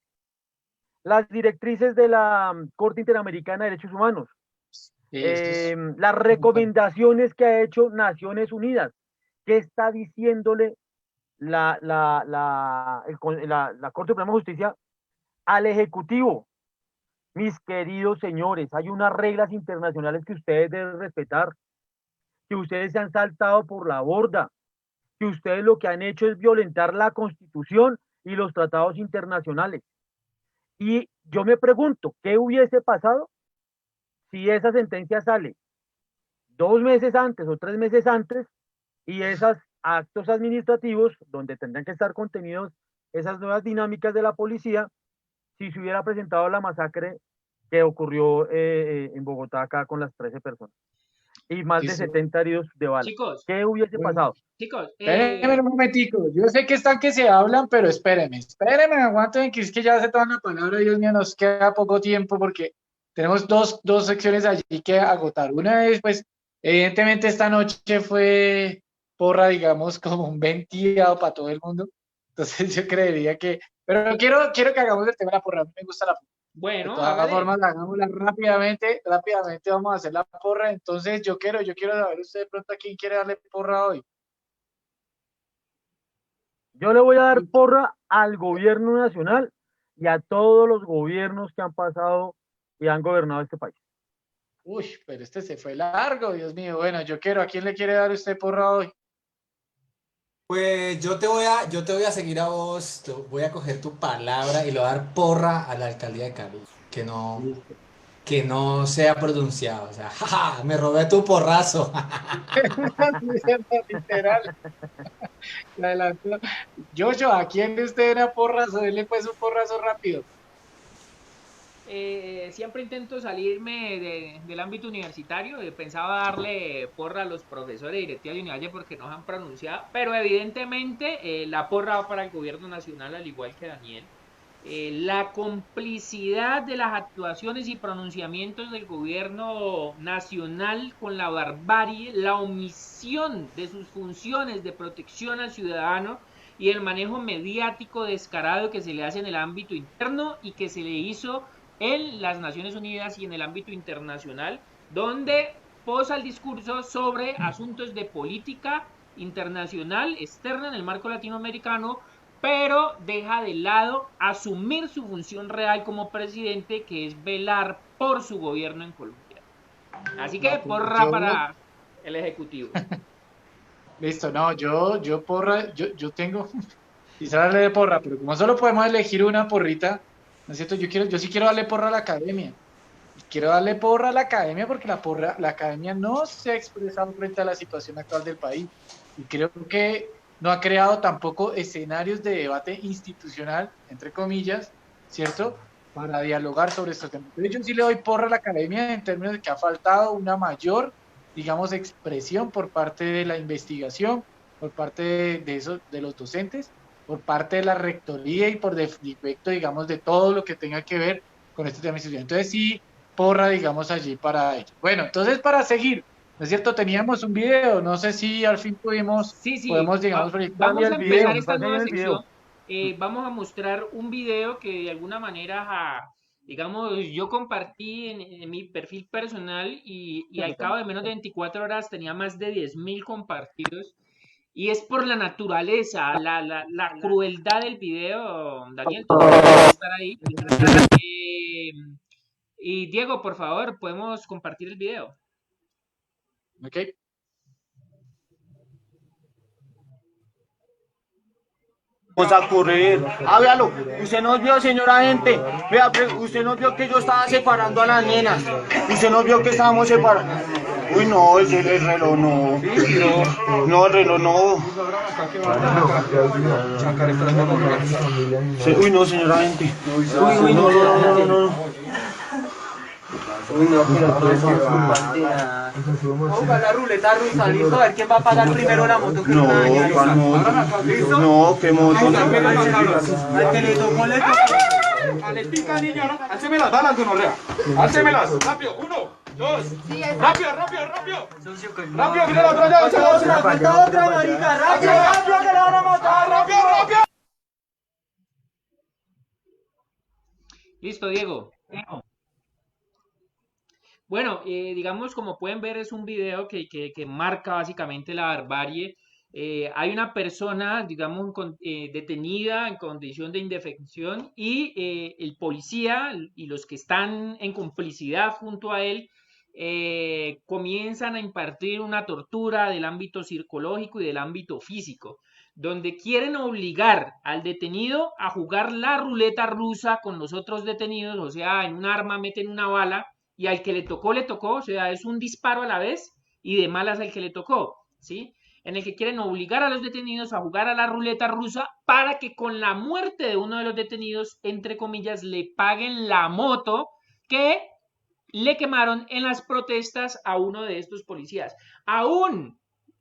las directrices de la Corte Interamericana de Derechos Humanos, las recomendaciones que ha hecho Naciones Unidas, que está diciéndole la Corte Suprema de Justicia al Ejecutivo. Mis queridos señores, hay unas reglas internacionales que ustedes deben respetar, que ustedes se han saltado por la borda, que ustedes lo que han hecho es violentar la Constitución y los tratados internacionales. Y yo me pregunto, ¿qué hubiese pasado si esa sentencia sale 2 meses antes o 3 meses antes y esos actos administrativos, donde tendrán que estar contenidos esas nuevas dinámicas de la policía, si se hubiera presentado la masacre que ocurrió en Bogotá acá con las 13 personas y más de 70 heridos de bala? Chicos, ¿Qué hubiese pasado? Chicos, espérenme un momentico, yo sé que están que se hablan, pero espérenme, aguanten, que es que ya se toman la palabra, Dios mío, nos queda poco tiempo porque tenemos dos secciones allí que agotar. Una es, pues, evidentemente esta noche fue porra, digamos, como un ventilado para todo el mundo, entonces yo creería que, pero quiero que hagamos el tema de la porra, a mí me gusta la porra. bueno, De todas formas, hagámosla rápidamente vamos a hacer la porra. Entonces, yo quiero saber usted de pronto a quién quiere darle porra hoy. Yo le voy a dar porra al gobierno nacional y a todos los gobiernos que han pasado y han gobernado este país. Uy, pero este se fue largo, Dios mío. Bueno, ¿a quién le quiere dar usted porra hoy? Pues yo te voy a seguir a vos, voy a coger tu palabra y le voy a dar porra a la alcaldía de Cali, que no sea pronunciado, o sea, jaja, me robé tu porrazo. Literal. Joshua, ¿a quién le usted da porrazo? Dele pues un porrazo rápido. Siempre intento salirme del ámbito universitario. Pensaba darle porra a los profesores y directivas de universidad porque no se han pronunciado, pero evidentemente la porra va para el gobierno nacional, al igual que Daniel. La complicidad de las actuaciones y pronunciamientos del gobierno nacional con la barbarie, la omisión de sus funciones de protección al ciudadano y el manejo mediático descarado que se le hace en el ámbito interno y que se le hizo en las Naciones Unidas y en el ámbito internacional, donde posa el discurso sobre asuntos de política internacional externa en el marco latinoamericano, pero deja de lado asumir su función real como presidente, que es velar por su gobierno en Colombia. Así que No, pues porra para el Ejecutivo. listo, no, yo porra, yo tengo, quisiera darle de porra, pero como solo podemos elegir una porrita, ¿no es cierto? Yo sí quiero darle porra a la academia. Y quiero darle porra a la academia porque la academia no se ha expresado frente a la situación actual del país. Y creo que no ha creado tampoco escenarios de debate institucional, entre comillas, ¿cierto? Para dialogar sobre estos temas. Entonces, yo sí le doy porra a la academia en términos de que ha faltado una mayor, digamos, expresión por parte de la investigación, por parte de eso, de los docentes, por parte de la rectoría y por defecto, digamos, de todo lo que tenga que ver con este tema institucional. Entonces, sí, porra, digamos, allí para ello. Bueno, entonces, para seguir, ¿no es cierto? Teníamos un video, no sé si al fin Sí, podemos, digamos, proyectar. vamos a el video, empezar esta nueva el sección. video. Vamos a mostrar un video que de alguna manera, digamos, yo compartí en mi perfil personal y al cabo de menos de 24 horas tenía más de 10.000 compartidos. Y es por la naturaleza, la crueldad del video. Daniel, tú tienes que estar ahí. Eh, y Diego, por favor, podemos compartir el video. ¿Ok? Vamos a correr. Ah, véalo. Usted nos vio, señora gente. Vea, usted nos vio que yo estaba separando a las nenas. Usted nos vio que estábamos separando. Uy, no, ese el reloj no. No, el reloj no. Uy, no, señora gente. Uy, no, no, no, no. Uy, no, pero todo es vamos a la ruleta rusa, listo, a ver quién va a pagar primero la moto. No, ¿cuál moto? ¿Listo? No, ¿qué moto? Al que le tocó, le tocó. Ale pica, niña, ¿no? Álceme las balas, gonorrea. Álcemelas. Rápido, 1, 2. Rápido, rápido, rápido. Rápido, mira la otra ya. Falta otra, marica. Rápido, rápido, que la van a matar. Rápido, rápido. Listo, Diego. Bueno, digamos, como pueden ver, es un video que marca básicamente la barbarie. Hay una persona, digamos, detenida en condición de indefensión y el policía y los que están en complicidad junto a él comienzan a impartir una tortura del ámbito psicológico y del ámbito físico, donde quieren obligar al detenido a jugar la ruleta rusa con los otros detenidos, o sea, en un arma meten una bala y al que le tocó, o sea, es un disparo a la vez y de malas al que le tocó, ¿sí? En el que quieren obligar a los detenidos a jugar a la ruleta rusa para que con la muerte de uno de los detenidos, entre comillas, le paguen la moto que le quemaron en las protestas a uno de estos policías. Aún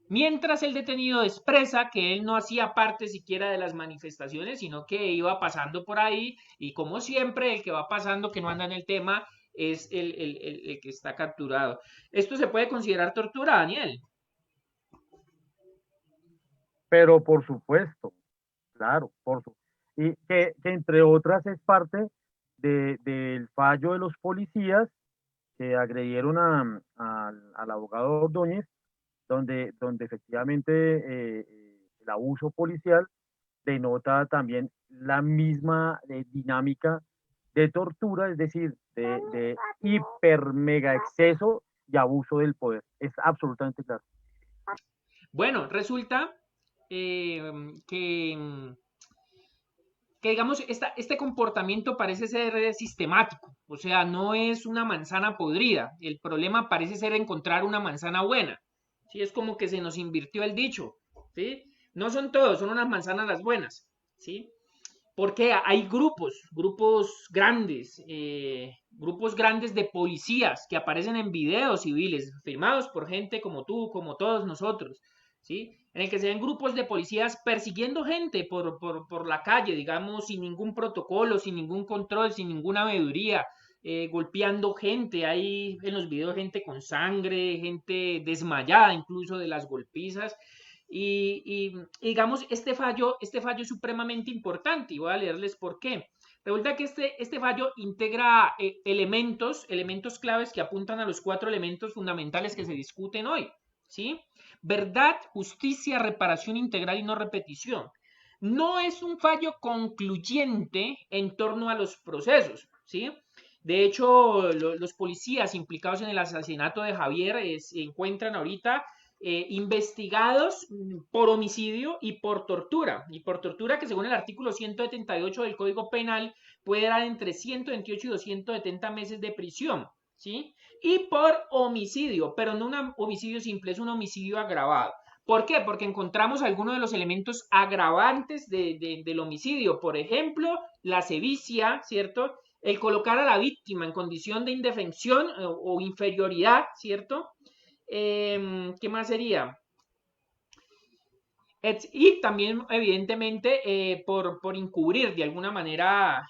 mientras el detenido expresa que él no hacía parte siquiera de las manifestaciones, sino que iba pasando por ahí y como siempre el que va pasando, que no anda en el tema, es el que está capturado. ¿Esto se puede considerar tortura, Daniel? Pero por supuesto, claro, y que entre otras es parte del fallo de los policías que agredieron al abogado Ordóñez, donde efectivamente el abuso policial denota también la misma dinámica de tortura, es decir, de hiper mega exceso y abuso del poder. Es absolutamente claro. Bueno, resulta que digamos, este comportamiento parece ser sistemático, o sea, no es una manzana podrida, el problema parece ser encontrar una manzana buena, ¿sí? Es como que se nos invirtió el dicho, ¿sí? No son todos, son unas manzanas las buenas, ¿sí? Porque hay grupos grandes de policías que aparecen en videos civiles firmados por gente como tú, como todos nosotros, ¿sí? En el que se ven grupos de policías persiguiendo gente por la calle, digamos, sin ningún protocolo, sin ningún control, sin ninguna veeduría, golpeando gente. Hay en los videos gente con sangre, gente desmayada incluso de las golpizas. Y digamos, este fallo es supremamente importante y voy a leerles por qué. Resulta que este fallo integra elementos claves que apuntan a los 4 elementos fundamentales que se discuten hoy, ¿sí? Verdad, justicia, reparación integral y no repetición. no es un fallo concluyente en torno a los procesos, ¿sí? De hecho, los policías implicados en el asesinato de Javier se encuentran ahorita investigados por homicidio y por tortura que según el artículo 178 del Código Penal puede dar entre 128 y 270 meses de prisión, ¿sí? Y por homicidio, pero no un homicidio simple, es un homicidio agravado. ¿Por qué? Porque encontramos algunos de los elementos agravantes del homicidio, por ejemplo, la sevicia, ¿cierto? El colocar a la víctima en condición de indefensión o inferioridad, ¿cierto? ¿Qué más sería? Y también, evidentemente, por encubrir de alguna manera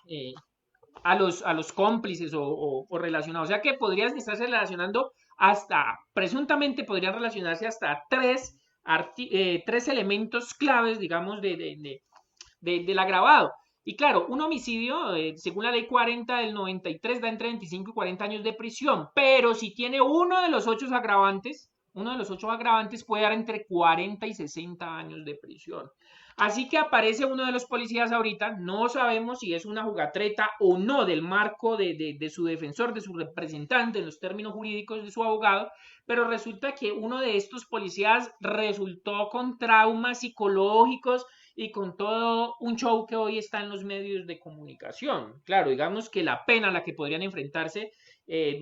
a los cómplices o relacionados. O sea que podrían estarse relacionando hasta, presuntamente podrían relacionarse hasta tres elementos claves, digamos, del agravado. Y claro, un homicidio, según la ley 40 del 93, da entre 25 y 40 años de prisión, pero si tiene uno de los ocho agravantes puede dar entre 40 y 60 años de prisión. Así que aparece uno de los policías ahorita, no sabemos si es una jugatreta o no del marco de su defensor, de su representante, en los términos jurídicos de su abogado, pero resulta que uno de estos policías resultó con traumas psicológicos y con todo un show que hoy está en los medios de comunicación. Claro, digamos que la pena a la que podrían enfrentarse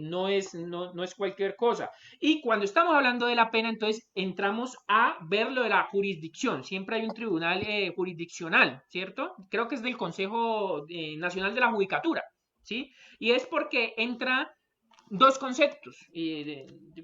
no es cualquier cosa. Y cuando estamos hablando de la pena, entonces entramos a ver lo de la jurisdicción. Siempre hay un tribunal jurisdiccional, ¿cierto? Creo que es del Consejo Nacional de la Judicatura, ¿sí? Y es porque entra dos conceptos,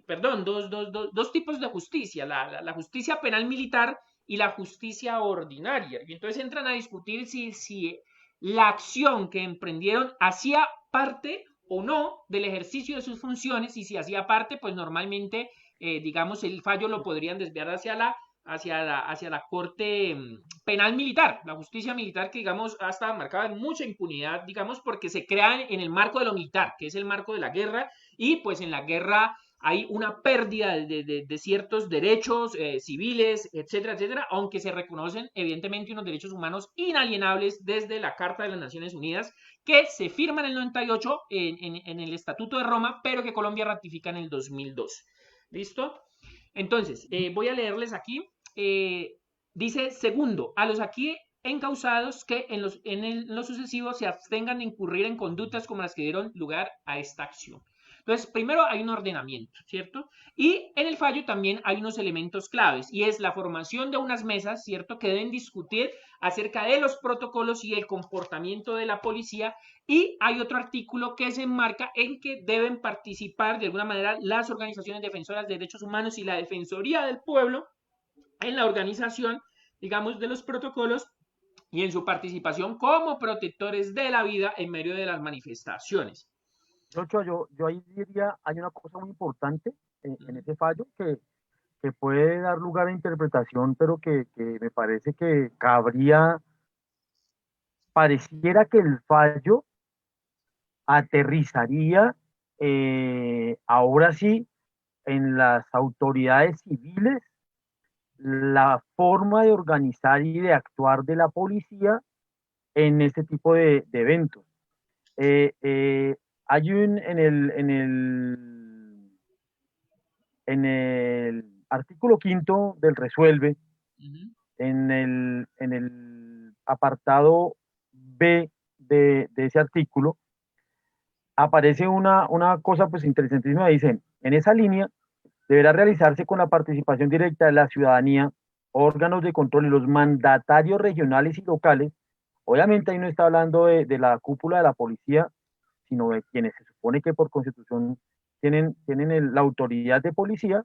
perdón, dos tipos de justicia, la justicia penal militar y la justicia ordinaria. Y entonces entran a discutir si la acción que emprendieron hacía parte o no del ejercicio de sus funciones, y si hacía parte, pues normalmente, digamos, el fallo lo podrían desviar hacia la corte penal militar, la justicia militar que, digamos, ha estado marcada en mucha impunidad, digamos, porque se crea en el marco de lo militar, que es el marco de la guerra, y pues en la guerra hay una pérdida de ciertos derechos civiles, etcétera, etcétera, aunque se reconocen evidentemente unos derechos humanos inalienables desde la Carta de las Naciones Unidas, que se firma en el 98 en el Estatuto de Roma, pero que Colombia ratifica en el 2002. ¿Listo? Entonces, voy a leerles aquí. Dice, segundo, a los aquí encausados que en lo sucesivo se abstengan de incurrir en conductas como las que dieron lugar a esta acción. Entonces, primero hay un ordenamiento, ¿cierto? Y en el fallo también hay unos elementos claves, y es la formación de unas mesas, ¿cierto? Que deben discutir acerca de los protocolos y el comportamiento de la policía, y hay otro artículo que se enmarca en que deben participar de alguna manera las organizaciones defensoras de derechos humanos y la Defensoría del Pueblo en la organización, digamos, de los protocolos y en su participación como protectores de la vida en medio de las manifestaciones. Yo ahí diría, hay una cosa muy importante en ese fallo que puede dar lugar a interpretación, pero que me parece que pareciera que el fallo aterrizaría ahora sí en las autoridades civiles la forma de organizar y de actuar de la policía en este tipo de eventos. Hay en el artículo 5 del Resuelve, en el apartado B de ese artículo, aparece una cosa pues interesantísima. Dicen, en esa línea deberá realizarse con la participación directa de la ciudadanía, órganos de control y los mandatarios regionales y locales. Obviamente ahí no está hablando de la cúpula de la policía, sino de quienes se supone que por constitución tienen la autoridad de policía.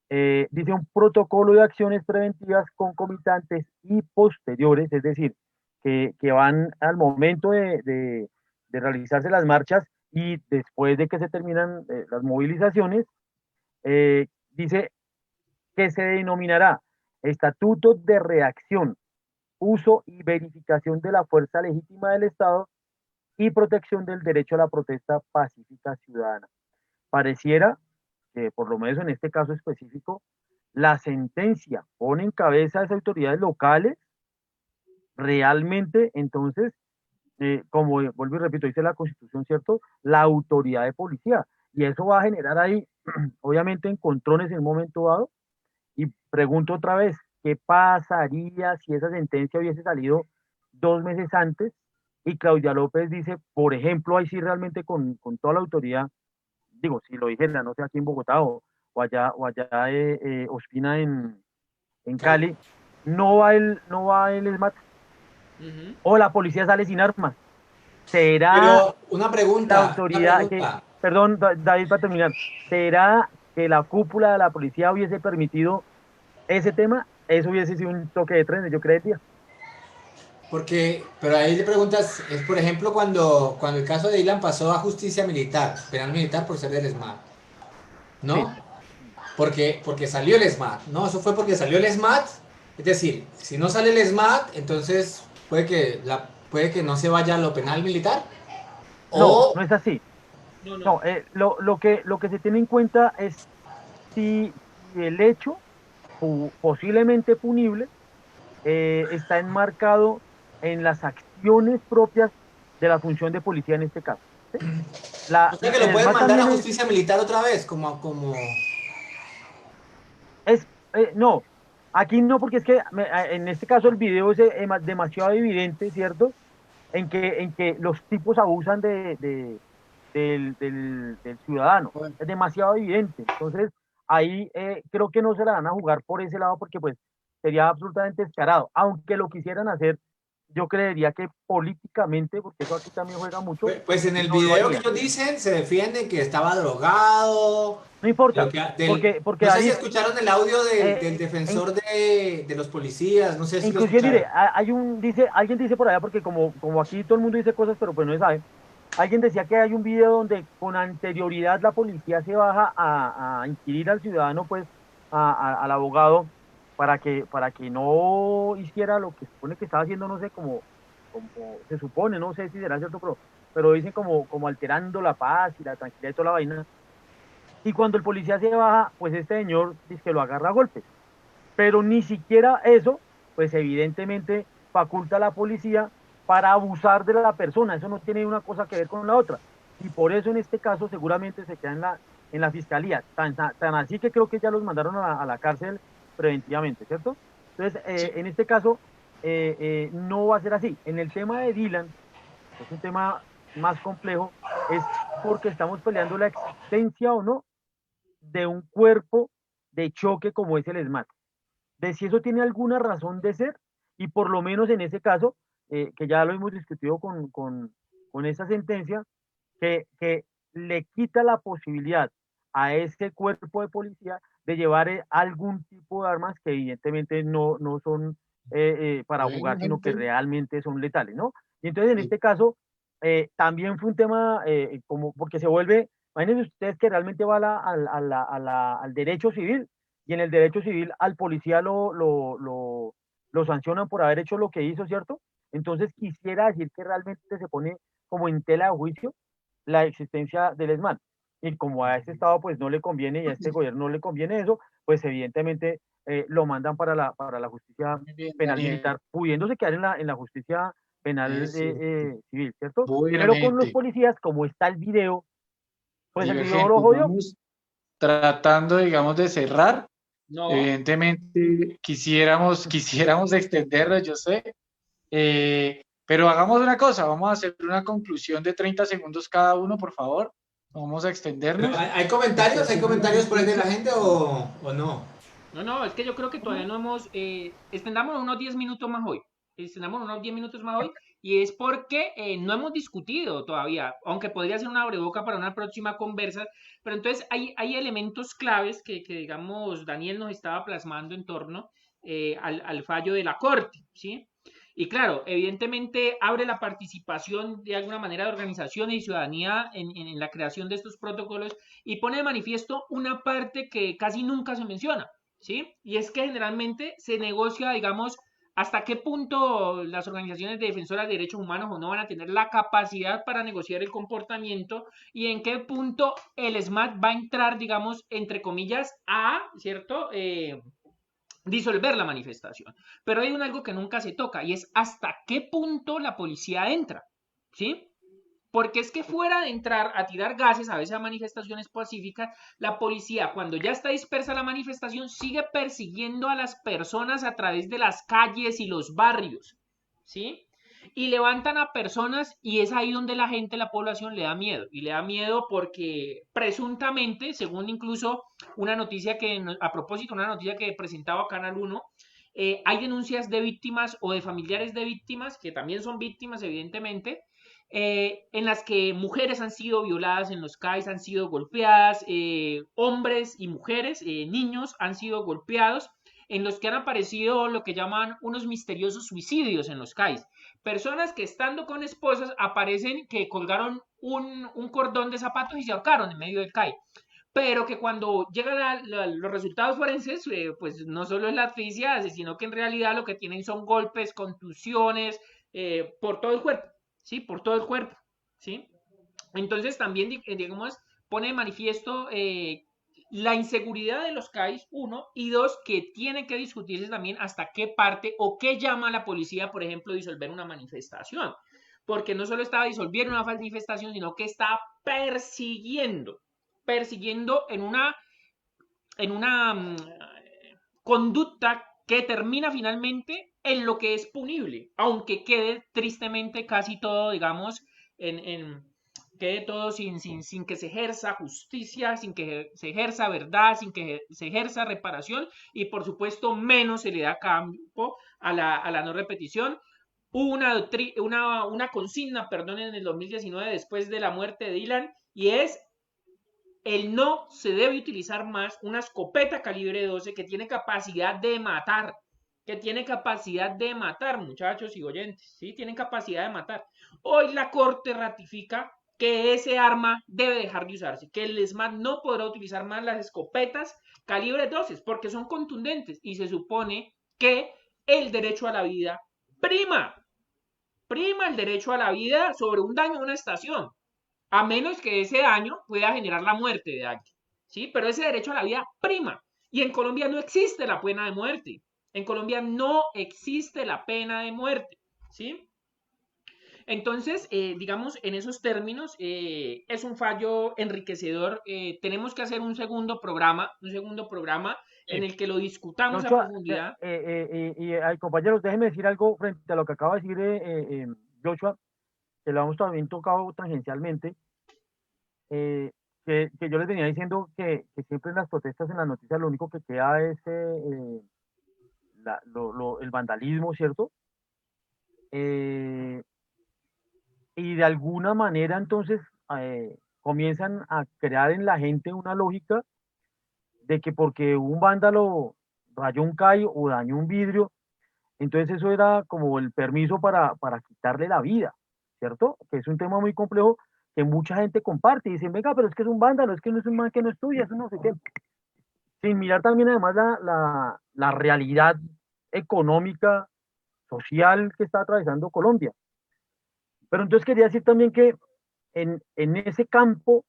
Dice un protocolo de acciones preventivas concomitantes y posteriores, es decir, que van al momento de realizarse las marchas y después de que se terminan las movilizaciones. Dice que se denominará Estatuto de Reacción, Uso y Verificación de la Fuerza Legítima del Estado y Protección del Derecho a la Protesta Pacífica Ciudadana. Pareciera que, por lo menos en este caso específico, la sentencia pone en cabeza a las autoridades locales realmente, entonces, como vuelvo y repito, dice la Constitución, ¿cierto? La autoridad de policía. Y eso va a generar ahí, obviamente, encontrones en un momento dado. Y pregunto otra vez, ¿qué pasaría si esa sentencia hubiese salido 2 meses antes? Y Claudia López dice, por ejemplo, ahí sí realmente con toda la autoridad, digo, si lo dijera, no sé, aquí en Bogotá o allá Ospina en Cali, no va el SMAT, Ujú. o la policía sale sin armas. ¿Será Pero una la pregunta, una autoridad que, pregunta. perdón, David, para terminar, ¿será que la cúpula de la policía hubiese permitido ese tema? Eso hubiese sido un toque de trenes, yo creería. Porque, pero ahí le preguntas, es por ejemplo cuando el caso de Dylan pasó a justicia militar, penal militar por ser del SMAT, Sí. ¿no? Porque salió el SMAT, ¿no? Eso fue porque salió el SMAT. Es decir, si no sale el SMAT, entonces puede que no se vaya a lo penal militar. No, O no es así. No, No, no. lo que se tiene en cuenta es si el hecho posiblemente punible está enmarcado en las acciones propias de la función de policía en este caso. ¿Sí? o sea que El lo pueden ESMAD mandar a también justicia militar otra vez, como... no, aquí no, porque es que en este caso el video es demasiado evidente, ¿cierto? En que los tipos abusan del ciudadano. Bueno, Es demasiado evidente. Entonces, ahí creo que no se la van a jugar por ese lado porque pues sería absolutamente descarado. Aunque lo quisieran hacer, yo creería que políticamente, porque eso aquí también juega mucho, Pues en el no lo video que harían. ellos dicen, se defienden que estaba drogado. No Pero importa, porque no sé si David, escucharon el audio del eh, en- defensor de los policías, no sé si lo inclusive, mire, escucharon. alguien dice por allá, porque como aquí todo el mundo dice cosas, pero pues no se sabe. Alguien decía que hay un video donde con anterioridad la policía se baja a inquirir al ciudadano, pues, al abogado, para que no hiciera lo que supone que estaba haciendo, no sé, como se supone, no sé si será cierto, pero dicen como alterando la paz y la tranquilidad y toda la vaina. Y cuando el policía se baja, pues este señor dice que lo agarra a golpes. Pero ni siquiera eso, pues evidentemente faculta a la policía para abusar de la persona. Eso no tiene una cosa que ver con la otra. Y por eso en este caso seguramente se queda en la fiscalía. Tan así que creo que ya los mandaron a la cárcel preventivamente, ¿cierto? Entonces, sí, en este caso, no va a ser así. En el tema de Dylan, que es un tema más complejo, es porque estamos peleando la existencia o no de un cuerpo de choque como es el SMAT, de si eso tiene alguna razón de ser, y por lo menos en ese caso, que ya lo hemos discutido con esa sentencia, que le quita la posibilidad a ese cuerpo de policía de llevar algún tipo de armas que evidentemente no son para jugar, sino que realmente, realmente son letales, ¿no? Y entonces en sí, este caso, también fue un tema como porque se vuelve, imagínense ustedes que realmente va al derecho civil, y en el derecho civil al policía lo sancionan por haber hecho lo que hizo, ¿cierto? Entonces quisiera decir que realmente se pone como en tela de juicio la existencia del ESMAD. Y como a este Estado pues no le conviene y a este gobierno no le conviene eso, pues evidentemente lo mandan para la justicia muy bien, penal Daniel. militar, pudiéndose quedar en la justicia penal Sí, civil, ¿cierto? Pero con los obviamente. policías, como está el video, pues el video lo Divergentes. jodió. Vamos tratando, digamos, de cerrar. No. Evidentemente, quisiéramos extenderlo, yo sé. Pero hagamos una cosa, vamos a hacer una conclusión de 30 segundos cada uno, por favor. Vamos a Pero extendernos. hay comentarios por ahí de la gente o no? No, no, es que yo creo que todavía no hemos, extendamos unos 10 minutos más hoy, extendamos unos 10 minutos más hoy, y es porque no hemos discutido todavía, aunque podría ser una abreboca para una próxima conversa, pero entonces hay elementos claves que, digamos, Daniel nos estaba plasmando en torno al fallo de la Corte, ¿sí? Y claro, evidentemente abre la participación de alguna manera de organizaciones y ciudadanía en la creación de estos protocolos y pone de manifiesto una parte que casi nunca se menciona, ¿sí? Y es que generalmente se negocia, digamos, hasta qué punto las organizaciones de defensoras de derechos humanos o no van a tener la capacidad para negociar el comportamiento y en qué punto el SMAT va a entrar, digamos, entre comillas, ¿cierto? disolver la manifestación. Pero hay algo que nunca se toca y es hasta qué punto la policía entra, ¿sí? Porque es que fuera de entrar a tirar gases, a veces a manifestaciones pacíficas, la policía, cuando ya está dispersa la manifestación, sigue persiguiendo a las personas a través de las calles y los barrios, ¿sí? Y levantan a personas y es ahí donde la gente, la población le da miedo. Y le da miedo porque presuntamente, según incluso una noticia que, a propósito, una noticia que presentaba Canal 1, hay denuncias de víctimas o de familiares de víctimas, que también son víctimas evidentemente, en las que mujeres han sido violadas en los CAIs, han sido golpeadas, hombres y mujeres, niños han sido golpeados, en los que han aparecido lo que llaman unos misteriosos suicidios en los CAIs. Personas que estando con esposas aparecen que colgaron un cordón de zapatos y se ahorcaron en medio del CAI. Pero que cuando llegan los resultados forenses, pues no solo es la asfixia, sino que en realidad lo que tienen son golpes, contusiones, por todo el cuerpo. ¿Sí? Por todo el cuerpo, ¿sí? Entonces también, digamos, pone de manifiesto la inseguridad de los CAIs, uno, y dos, que tiene que discutirse también hasta qué parte o qué llama a la policía, por ejemplo, disolver una manifestación. Porque no solo estaba disolviendo una manifestación, sino que está persiguiendo en una conducta que termina finalmente en lo que es punible, aunque quede tristemente casi todo, digamos, quede todo sin que se ejerza justicia, sin que se ejerza verdad, sin que se ejerza reparación y por supuesto menos se le da campo a la no repetición. Hubo una consigna, perdón, en el 2019 después de la muerte de Dylan y es el no se debe utilizar más una escopeta calibre 12 que tiene capacidad de matar, muchachos y oyentes, ¿sí? Tienen capacidad de matar. Hoy la Corte ratifica que ese arma debe dejar de usarse, que el ESMAD no podrá utilizar más las escopetas calibre 12 porque son contundentes y se supone que el derecho a la vida prima el derecho a la vida sobre un daño a una estación a menos que ese daño pueda generar la muerte de alguien, ¿sí? Pero ese derecho a la vida prima. Y en Colombia no existe la pena de muerte. En Colombia no existe la pena de muerte, ¿sí? Entonces, digamos, en esos términos, es un fallo enriquecedor. Tenemos que hacer un segundo programa en el que lo discutamos a Joshua, profundidad. compañeros, déjenme decir algo frente a lo que acaba de decir Joshua, que lo hemos también tocado tangencialmente, que yo les venía diciendo que siempre en las protestas, en las noticias, lo único que queda es el vandalismo, ¿cierto? Y de alguna manera entonces comienzan a crear en la gente una lógica de que porque un vándalo rayó un CAI o dañó un vidrio, entonces eso era como el permiso para quitarle la vida, ¿cierto? Que es un tema muy complejo que mucha gente comparte y dicen, venga, pero es que es un vándalo, es que no es un man que no estudia, eso no sé qué. Sin mirar también además la realidad económica, social que está atravesando Colombia. Pero entonces quería decir también que en ese campo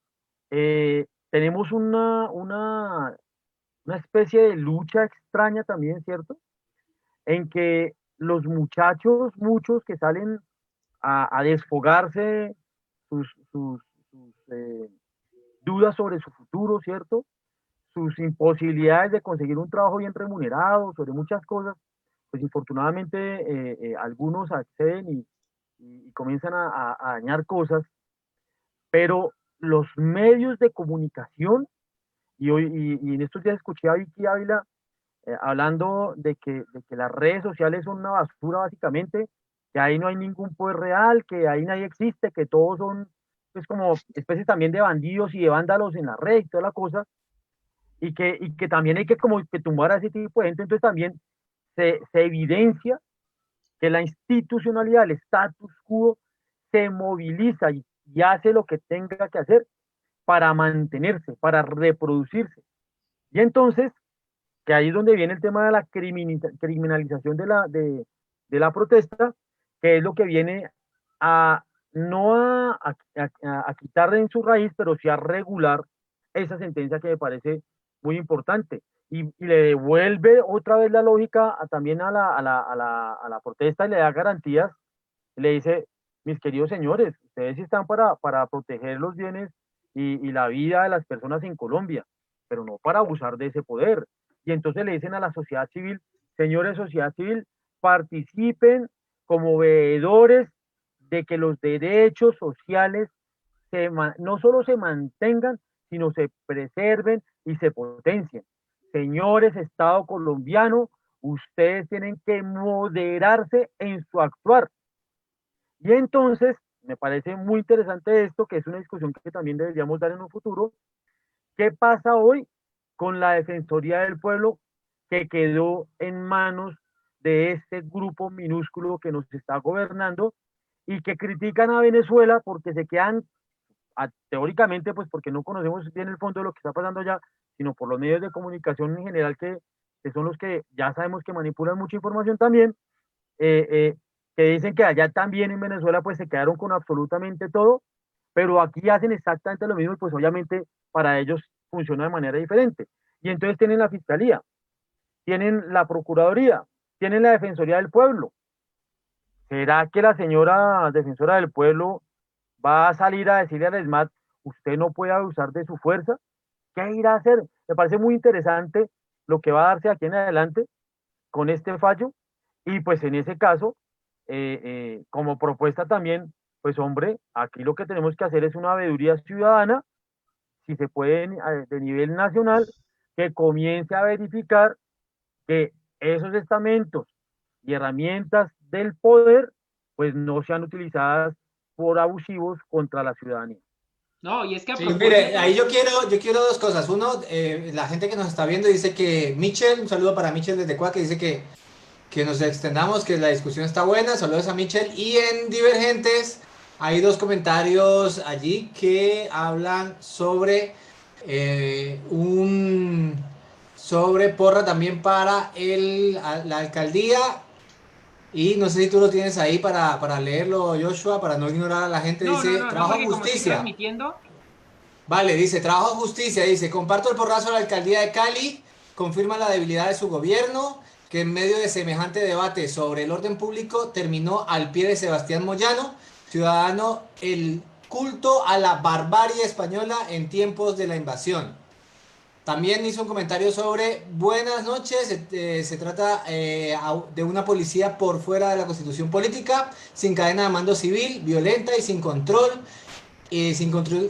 tenemos una especie de lucha extraña también, ¿cierto? En que los muchachos, muchos que salen a desfogarse sus dudas sobre su futuro, ¿cierto? Sus imposibilidades de conseguir un trabajo bien remunerado, sobre muchas cosas, pues infortunadamente algunos acceden y comienzan a dañar cosas, pero los medios de comunicación, y en estos días escuché a Vicky Ávila hablando de que las redes sociales son una basura básicamente, que ahí no hay ningún poder real, que ahí nadie existe, que todos son pues como especies también de bandidos y de vándalos en la red y toda la cosa, y que también hay que como que tumbar a ese tipo de gente, entonces también se evidencia que la institucionalidad, el status quo, se moviliza y hace lo que tenga que hacer para mantenerse, para reproducirse. Y entonces, que ahí es donde viene el tema de la criminalización de la protesta, que es lo que viene a no a quitar en su raíz, pero sí a regular esa sentencia que me parece muy importante. y le devuelve otra vez la lógica también a la protesta y le da garantías, le dice, mis queridos señores, ustedes sí están para proteger los bienes y la vida de las personas en Colombia, pero no para abusar de ese poder. Y entonces le dicen a la sociedad civil, señores sociedad civil, participen como veedores de que los derechos sociales no solo se mantengan, sino se preserven y se potencien. Señores Estado colombiano, ustedes tienen que moderarse en su actuar. Y entonces, me parece muy interesante esto, que es una discusión que también deberíamos dar en un futuro. ¿Qué pasa hoy con la Defensoría del Pueblo que quedó en manos de este grupo minúsculo que nos está gobernando y que critican a Venezuela porque se quedan teóricamente, pues porque no conocemos bien el fondo de lo que está pasando allá, sino por los medios de comunicación en general que son los que ya sabemos que manipulan mucha información también, que dicen que allá también en Venezuela pues se quedaron con absolutamente todo, pero aquí hacen exactamente lo mismo y pues obviamente para ellos funciona de manera diferente. Y entonces tienen la Fiscalía, tienen la Procuraduría, tienen la Defensoría del Pueblo. ¿Será que la señora defensora del pueblo va a salir a decirle al ESMAD, usted no puede abusar de su fuerza? ¿Qué irá a hacer? Me parece muy interesante lo que va a darse aquí en adelante con este fallo y pues en ese caso, como propuesta también, pues hombre, aquí lo que tenemos que hacer es una veeduría ciudadana, si se puede de nivel nacional, que comience a verificar que esos estamentos y herramientas del poder pues no sean utilizadas por abusivos contra la ciudadanía. No, y es que a Sí, propósito... mire, ahí yo quiero dos cosas. Uno, la gente que nos está viendo dice que Michel, un saludo para Michel desde Cuac, que dice que nos extendamos, que la discusión está buena. Saludos a Michel. Y en Divergentes hay dos comentarios allí que hablan sobre sobre porra también para la alcaldía. Y no sé si tú lo tienes ahí para leerlo, Joshua, para no ignorar a la gente. No, Dice, no, trabajo porque como estoy justicia. transmitiendo... Vale, dice, trabajo justicia, dice, comparto el porrazo a la alcaldía de Cali, confirma la debilidad de su gobierno, que en medio de semejante debate sobre el orden público terminó al pie de Sebastián Moyano, ciudadano, el culto a la barbarie española en tiempos de la invasión. También hizo un comentario sobre, buenas noches, se trata de una policía por fuera de la constitución política, sin cadena de mando civil, violenta y sin control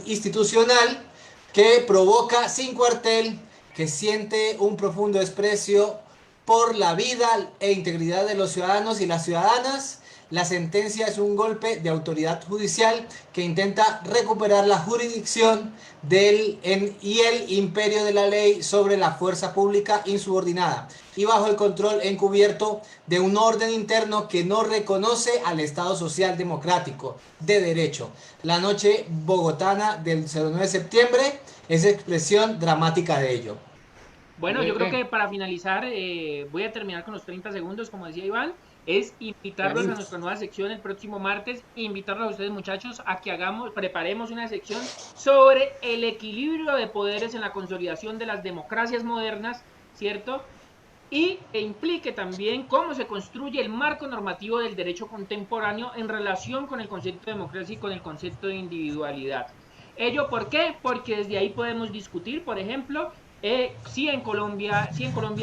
institucional, que provoca sin cuartel, que siente un profundo desprecio por la vida e integridad de los ciudadanos y las ciudadanas. La sentencia es un golpe de autoridad judicial que intenta recuperar la jurisdicción y el imperio de la ley sobre la fuerza pública insubordinada y bajo el control encubierto de un orden interno que no reconoce al Estado Social Democrático de Derecho. La noche bogotana del 09 de septiembre es expresión dramática de ello. Bueno, yo creo que para finalizar, voy a terminar con los 30 segundos, como decía Iván, es invitarlos a nuestra nueva sección el próximo martes, invitarlos a ustedes muchachos a que preparemos una sección sobre el equilibrio de poderes en la consolidación de las democracias modernas, ¿cierto? E implique también cómo se construye el marco normativo del derecho contemporáneo en relación con el concepto de democracia y con el concepto de individualidad. ¿Ello por qué? Porque desde ahí podemos discutir, por ejemplo, si en Colombia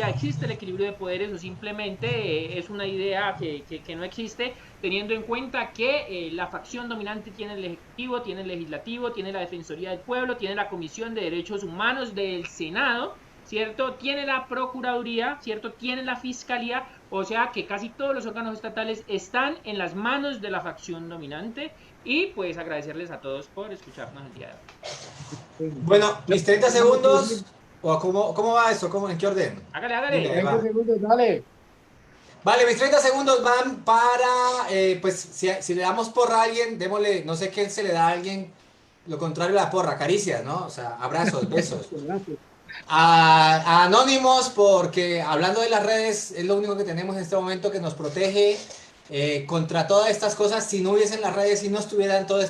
existe el equilibrio de poderes o simplemente es una idea que no existe, teniendo en cuenta que la facción dominante tiene el Ejecutivo, tiene el Legislativo, tiene la Defensoría del Pueblo, tiene la Comisión de Derechos Humanos del Senado, ¿cierto? Tiene la Procuraduría, ¿cierto? Tiene la Fiscalía, o sea que casi todos los órganos estatales están en las manos de la facción dominante. Y pues agradecerles a todos por escucharnos el día de hoy. Bueno, mis 30 segundos, o ¿cómo va eso? ¿En qué orden? Hágale. 30 segundos, dale. Vale, mis 30 segundos van para, pues si le damos porra a alguien, démosle, no sé qué se le da a alguien, lo contrario a la porra, caricias, ¿no? O sea, abrazos, besos. A Anónimos, porque hablando de las redes, es lo único que tenemos en este momento que nos protege contra todas estas cosas. Si no hubiesen las redes, si no estuvieran todo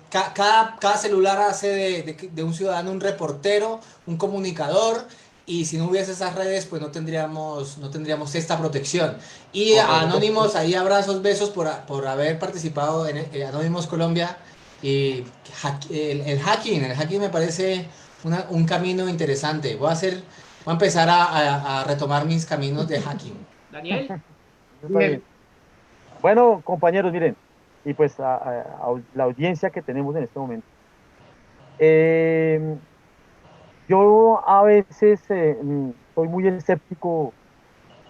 cada celular hace de un ciudadano un reportero, un comunicador, y si no hubiese esas redes, pues no tendríamos esta protección. Y Correcto. a Anónimos, ahí abrazos, besos por haber participado en Anónimos Colombia. Y el hacking me parece un camino interesante. Voy a empezar a retomar mis caminos de hacking. Daniel, Eso está bien. Bueno, compañeros, miren, y pues a la audiencia que tenemos en este momento. Eh, yo a veces soy muy escéptico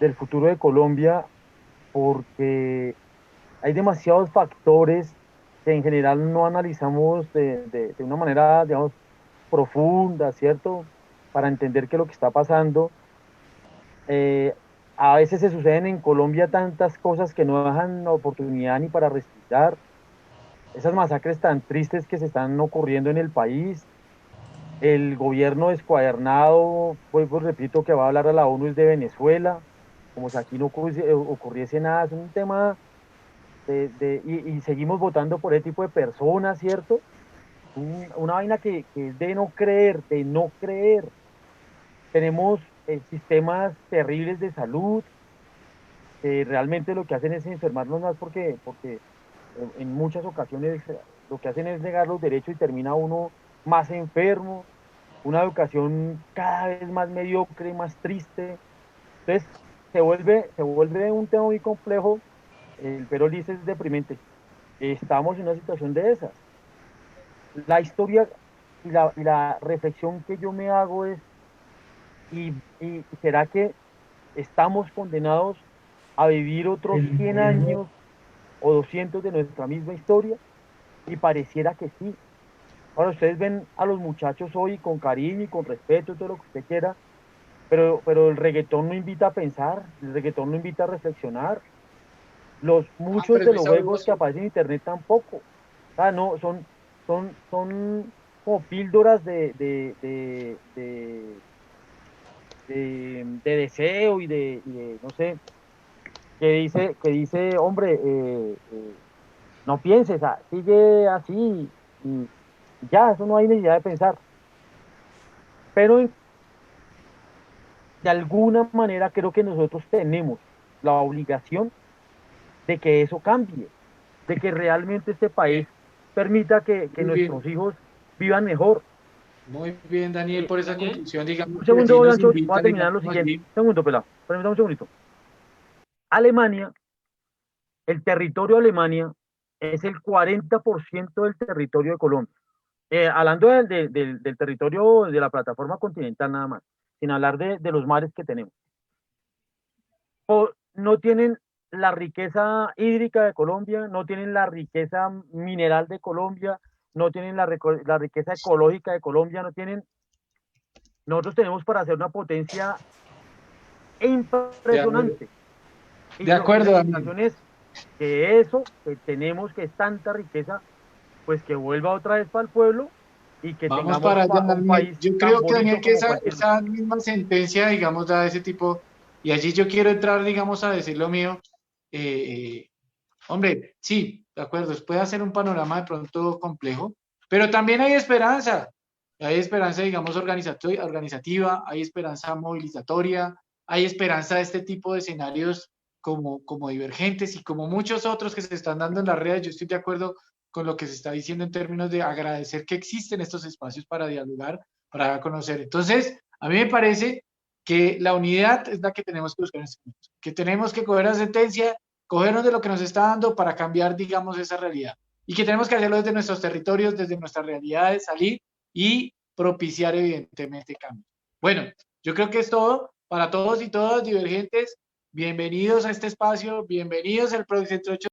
del futuro de Colombia porque hay demasiados factores que en general no analizamos de una manera, digamos, profunda, ¿cierto? Para entender qué es lo que está pasando. Eh, a veces se suceden en Colombia tantas cosas que no dejan oportunidad ni para respirar. Esas masacres tan tristes que se están ocurriendo en el país, el gobierno descuadernado, pues repito que va a hablar a la ONU es de Venezuela, como si aquí no ocurriese nada, es un tema y seguimos votando por ese tipo de personas, ¿cierto? Una vaina que es de no creer, de no creer. Tenemos sistemas terribles de salud, que realmente lo que hacen es enfermarnos más porque en muchas ocasiones lo que hacen es negar los derechos y termina uno más enfermo, una educación cada vez más mediocre, más triste. Entonces se vuelve un tema muy complejo, pero dice es deprimente. Estamos en una situación de esas. La historia y la reflexión que yo me hago es, y será que estamos condenados a vivir otros 100 años o 200 de nuestra misma historia? Y pareciera que sí. Ahora ustedes ven a los muchachos hoy con cariño y con respeto, todo lo que usted quiera, pero el reggaetón no invita a pensar, el reggaetón no invita a reflexionar. Muchos Pero es de muy los juegos que sabroso. aparecen en internet tampoco. O sea, no, son como píldoras de deseo y de, no sé, que dice, hombre, no pienses, sigue así y ya, eso no hay necesidad de pensar. Pero de alguna manera creo que nosotros tenemos la obligación de que eso cambie, de que realmente este país permita que Muy bien, nuestros hijos vivan mejor. muy bien, Daniel, por esa Daniel, conclusión, digamos Un que allí segundo, nos Lancho, voy a invita, terminar digamos, lo siguiente. allí. Un segundo, pelado, permítame un segundito. Alemania, el territorio de Alemania es el 40% del territorio de Colombia. Hablando del territorio de la plataforma continental nada más, sin hablar de los mares que tenemos. No tienen la riqueza hídrica de Colombia, no tienen la riqueza mineral de Colombia, no tienen la riqueza ecológica de Colombia, no tienen. Nosotros tenemos para hacer una potencia De acuerdo, impresionante. de Y la acuerdo, Daniel. invitación es que eso que tenemos, que es tanta riqueza, pues que vuelva otra vez para el pueblo y que Vamos tengamos para allá, un Daniel. país Yo tan creo que, bonito Daniel, que como esa, cualquier. esa misma sentencia, digamos, da ese tipo, y allí yo quiero entrar, digamos, a decir lo mío. Eh, Hombre, sí, de acuerdo, puede ser un panorama de pronto complejo, pero también hay esperanza. Hay esperanza, digamos, organizativa, hay esperanza movilizatoria, hay esperanza de este tipo de escenarios como divergentes y como muchos otros que se están dando en las redes. Yo estoy de acuerdo con lo que se está diciendo en términos de agradecer que existen estos espacios para dialogar, para conocer. Entonces, a mí me parece que la unidad es la que tenemos que buscar en este momento, que tenemos que coger la sentencia, cogernos de lo que nos está dando para cambiar, digamos, esa realidad. Y que tenemos que hacerlo desde nuestros territorios, desde nuestras realidades, salir y propiciar, evidentemente, cambios. Bueno, yo creo que es todo. Para todos y todas divergentes, bienvenidos a este espacio, bienvenidos al Proyecto 8.